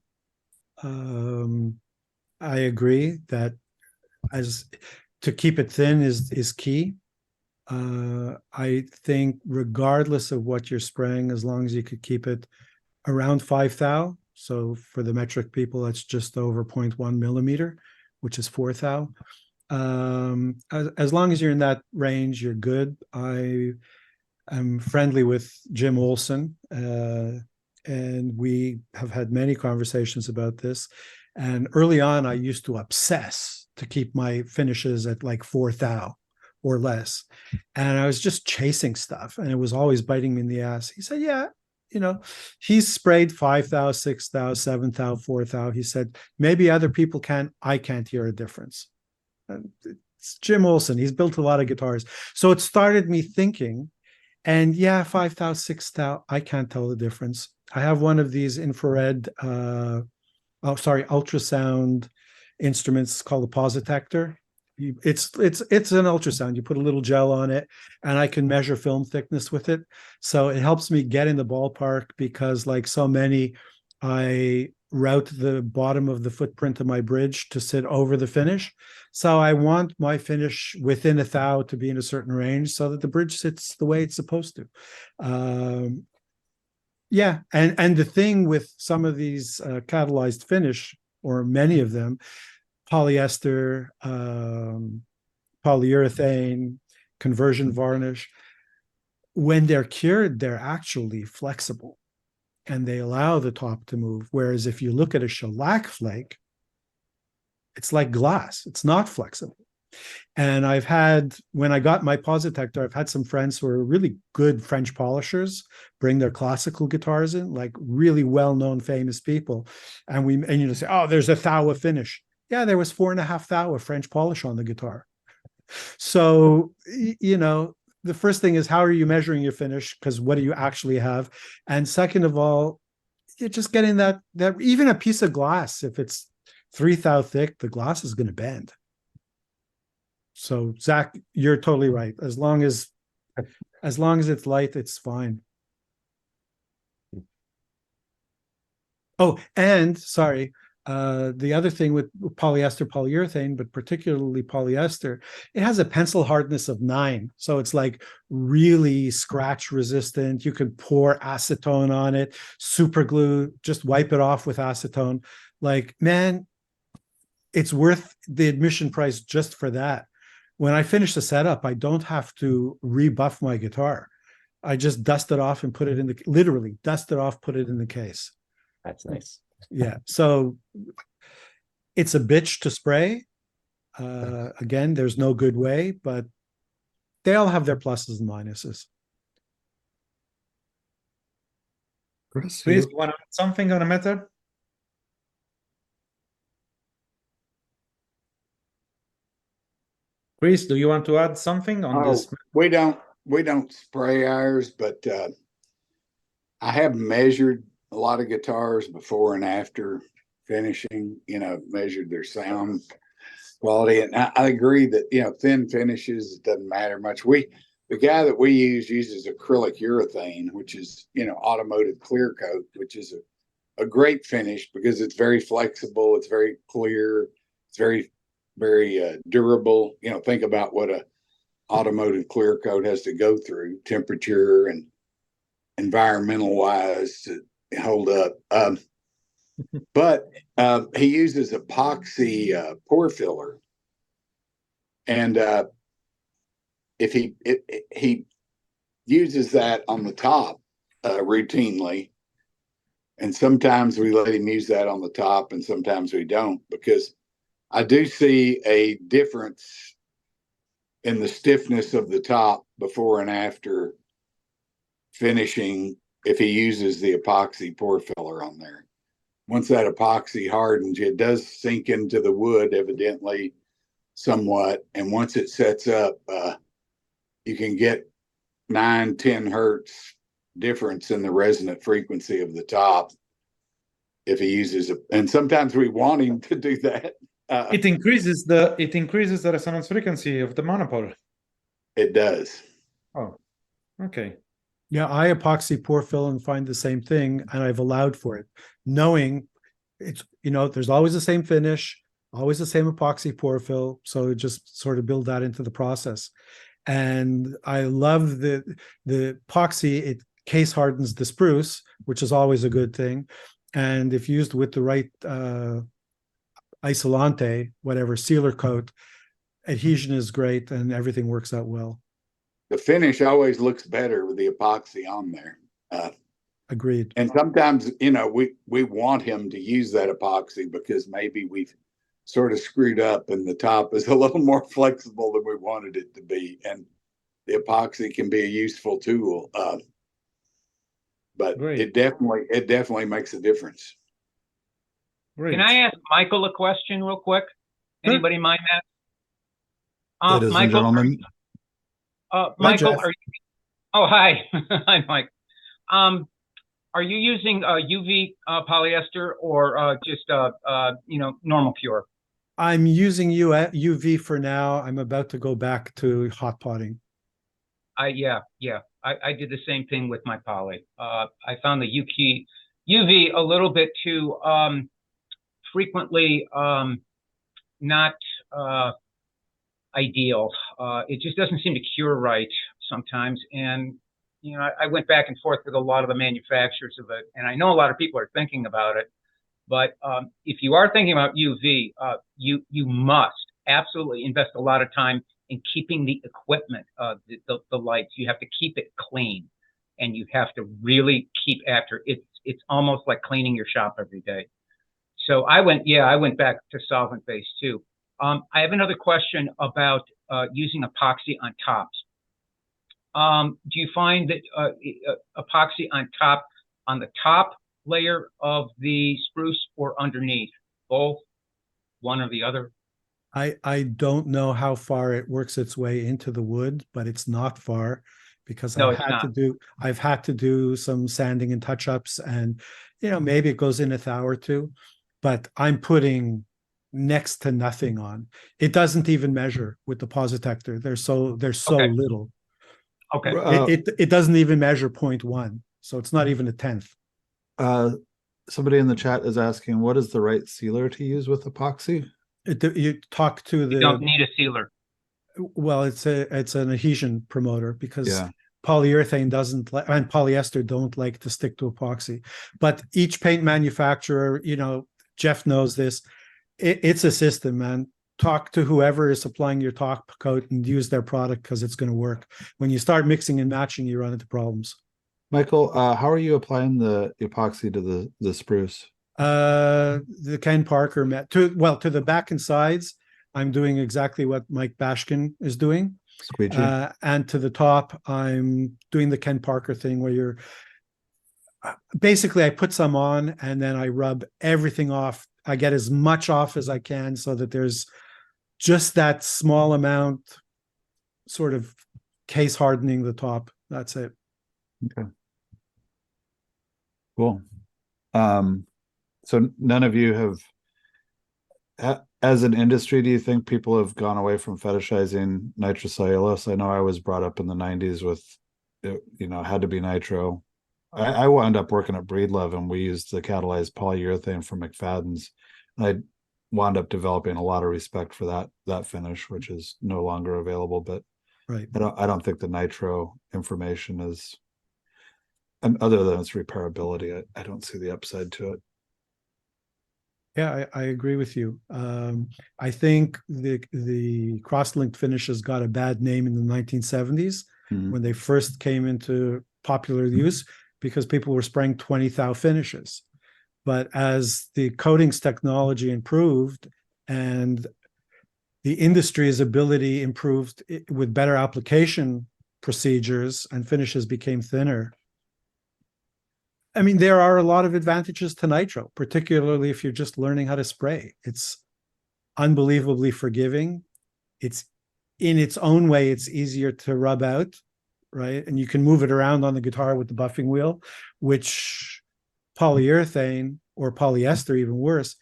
I agree that to keep it thin is key. I think regardless of what you're spraying, as long as you could keep it around 5 thou. So for the metric people, that's just over 0.1 millimeter, which is 4 thou. As long as you're in that range, you're good. I am friendly with Jim Olson, and we have had many conversations about this. And early on, I used to obsess to keep my finishes at like 4 thou or less. And I was just chasing stuff, and it was always biting me in the ass. He said, yeah, he's sprayed 5 thou, 6 thou, 7 thou, 4 thou. He said, maybe other people can. I can't hear a difference. It's Jim Olson. He's built a lot of guitars. So it started me thinking, and yeah, 5 thou, 6 thou, I can't tell the difference. I have one of these infrared, ultrasound instruments called a Positector. It's an ultrasound. You put a little gel on it, and I can measure film thickness with it. So it helps me get in the ballpark, because like so many, I route the bottom of the footprint of my bridge to sit over the finish. So I want my finish within 1 thou to be in a certain range so that the bridge sits the way it's supposed to. Yeah, and the thing with some of these catalyzed finish, or many of them, polyester, polyurethane, conversion varnish, when they're cured, they're actually flexible and they allow the top to move. Whereas if you look at a shellac flake, it's like glass. It's not flexible. And when I got my Positector, I've had some friends who are really good French polishers bring their classical guitars in, like really well-known famous people. And you say, oh, there's 1 thou of finish. Yeah, there was 4.5 thou of French polish on the guitar. So, the first thing is, how are you measuring your finish? Because what do you actually have? And second of all, you're just getting that even a piece of glass, if it's 3 thou thick, the glass is going to bend. So Zach, you're totally right. As long as it's light, it's fine. Oh, and sorry, the other thing with polyester, polyurethane, but particularly polyester, it has a pencil hardness of 9. So it's like really scratch resistant. You can pour acetone on it, super glue, just wipe it off with acetone. Like, man, it's worth the admission price just for that. when I finish the setup, I don't have to rebuff my guitar. I just dust it off and put it in the, literally dust it off, put it in the case. That's nice. Yeah. So it's a bitch to spray. Again, there's no good way, but they all have their pluses and minuses. Chris, Chris, you want to add something on the matter? Chris, do you want to add something on Oh, this? we don't spray ours, but I have measured a lot of guitars before and after finishing, measured their sound quality. And I agree that, thin finishes, it doesn't matter much. The guy that we uses acrylic urethane, which is, automotive clear coat, which is a great finish because it's very flexible. It's very clear. It's very, very durable. Think about what a automotive clear coat has to go through, temperature and environmental wise to hold up. But he uses epoxy pore filler, and if he uses that on the top routinely, and sometimes we let him use that on the top, and sometimes we don't, because I do see a difference in the stiffness of the top before and after finishing if he uses the epoxy pore filler on there. Once that epoxy hardens, it does sink into the wood, evidently, somewhat. And once it sets up, you can get 9-10 hertz difference in the resonant frequency of the top if he uses it. And sometimes we want him to do that. It increases the resonance frequency of the monopole. It does. Oh, okay. Yeah, I epoxy pore fill and find the same thing, and I've allowed for it, knowing it's, there's always the same finish, always the same epoxy pore fill, so just sort of build that into the process. And I love the epoxy, it case hardens the spruce, which is always a good thing. And if used with the right Isolante, whatever, sealer coat, adhesion is great and everything works out well. The finish always looks better with the epoxy on there. Agreed. And sometimes, we want him to use that epoxy because maybe we've sort of screwed up and the top is a little more flexible than we wanted it to be. And the epoxy can be a useful tool. But Great. it definitely makes a difference. Great. Can I ask Michael a question real quick? Sure. Anybody mind that? ladies and Michael, gentlemen. Michael, Jeff. are you? Oh, hi, hi, Mike. Are you using UV polyester or just normal pure? I'm using UV for now. I'm about to go back to hot potting. Yeah. I did the same thing with my poly. I found the UV a little bit too frequently not ideal. It just doesn't seem to cure right sometimes. And, I went back and forth with a lot of the manufacturers of it. And I know a lot of people are thinking about it. But if you are thinking about UV, you must absolutely invest a lot of time in keeping the equipment, the lights. You have to keep it clean, and you have to really keep after it. It's almost like cleaning your shop every day. So I went back to solvent base too. I have another question about using epoxy on tops. Do you find that epoxy on the top layer of the spruce or underneath? Both? One or the other? I don't know how far it works its way into the wood, but it's not far because No, I've had to do some sanding and touch-ups, and maybe it goes in a thou or two, but I'm putting next to nothing on. It doesn't even measure with the Positector. They're so Okay. little. Okay. It doesn't even measure 0.1, so it's not even a tenth. Somebody in the chat is asking, what is the right sealer to use with epoxy? You talk to You don't need a sealer. Well, it's an adhesion promoter because Yeah. polyurethane doesn't like, and polyester don't like to stick to epoxy. But each paint manufacturer, Jeff knows this. It's a system, man. talk to whoever is supplying your top coat and use their product because it's going to work. When you start mixing and matching, you run into problems. Michael, how are you applying the epoxy to the spruce? The Ken Parker to the back and sides, I'm doing exactly what Mike Bashkin is doing. Squeegee. And to the top, I'm doing the Ken Parker thing where you're basically, I put some on and then I rub everything off. I get as much off as I can so that there's just that small amount sort of case hardening the top. That's it. Okay. Cool. So none of you have, as an industry, do you think people have gone away from fetishizing nitrocellulose? I know I was brought up in the 90s with, you know, had to be nitro. I wound up working at Breedlove and we used the catalyzed polyurethane from McFadden's. And I wound up developing a lot of respect for that finish, which is no longer available. But right, I don't think the nitro information is, and other than its repairability, I don't see the upside to it. Yeah, I agree with you. I think the cross-linked finishes got a bad name in the 1970s when they first came into popular use because people were spraying 20 thou finishes. But as the coatings technology improved and the industry's ability improved with better application procedures and finishes became thinner, I mean, there are a lot of advantages to nitro, particularly if you're just learning how to spray. It's unbelievably forgiving. It's in its own way, it's easier to rub out, right? And you can move it around on the guitar with the buffing wheel, which polyurethane or polyester, even worse,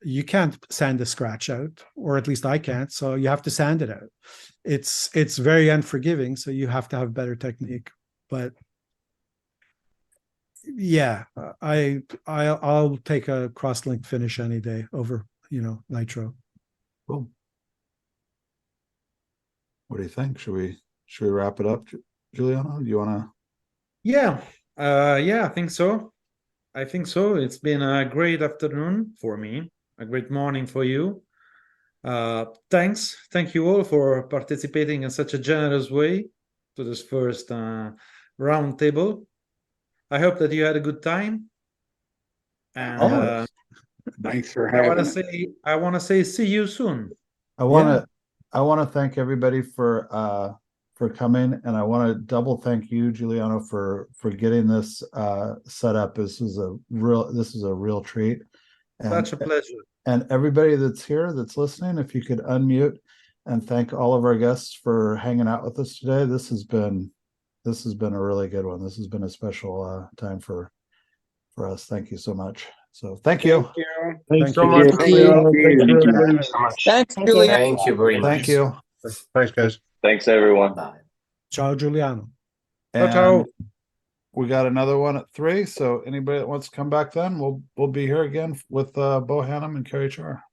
you can't sand a scratch out, or at least I can't. So you have to sand it out. It's very unforgiving. So you have to have better technique. But yeah, I'll take a cross-linked finish any day over, nitro. Cool. What do you think? Should we wrap it up, Giuliano? Do you want to? Yeah, I think so. It's been a great afternoon for me, a great morning for you. Thank you all for participating in such a generous way to this first round table. I hope that you had a good time. And thanks for having us. I want to say see you soon. I want to thank everybody for coming, and I want to double thank you, Giuliano, for getting this set up. This is a real treat. And, such a pleasure. And everybody that's here, that's listening, if you could unmute and thank all of our guests for hanging out with us today. This has been a really good one. This has been a special time for us. Thank you so much. So thank you. Thanks so much. Thank you so much. Thanks, Julian. Thank you very much. Thank you. Thanks, guys. Thanks, everyone. Ciao, Giuliano. And we got another one at 3. So anybody that wants to come back then, we'll be here again with Bo Hannum and Kerry Char.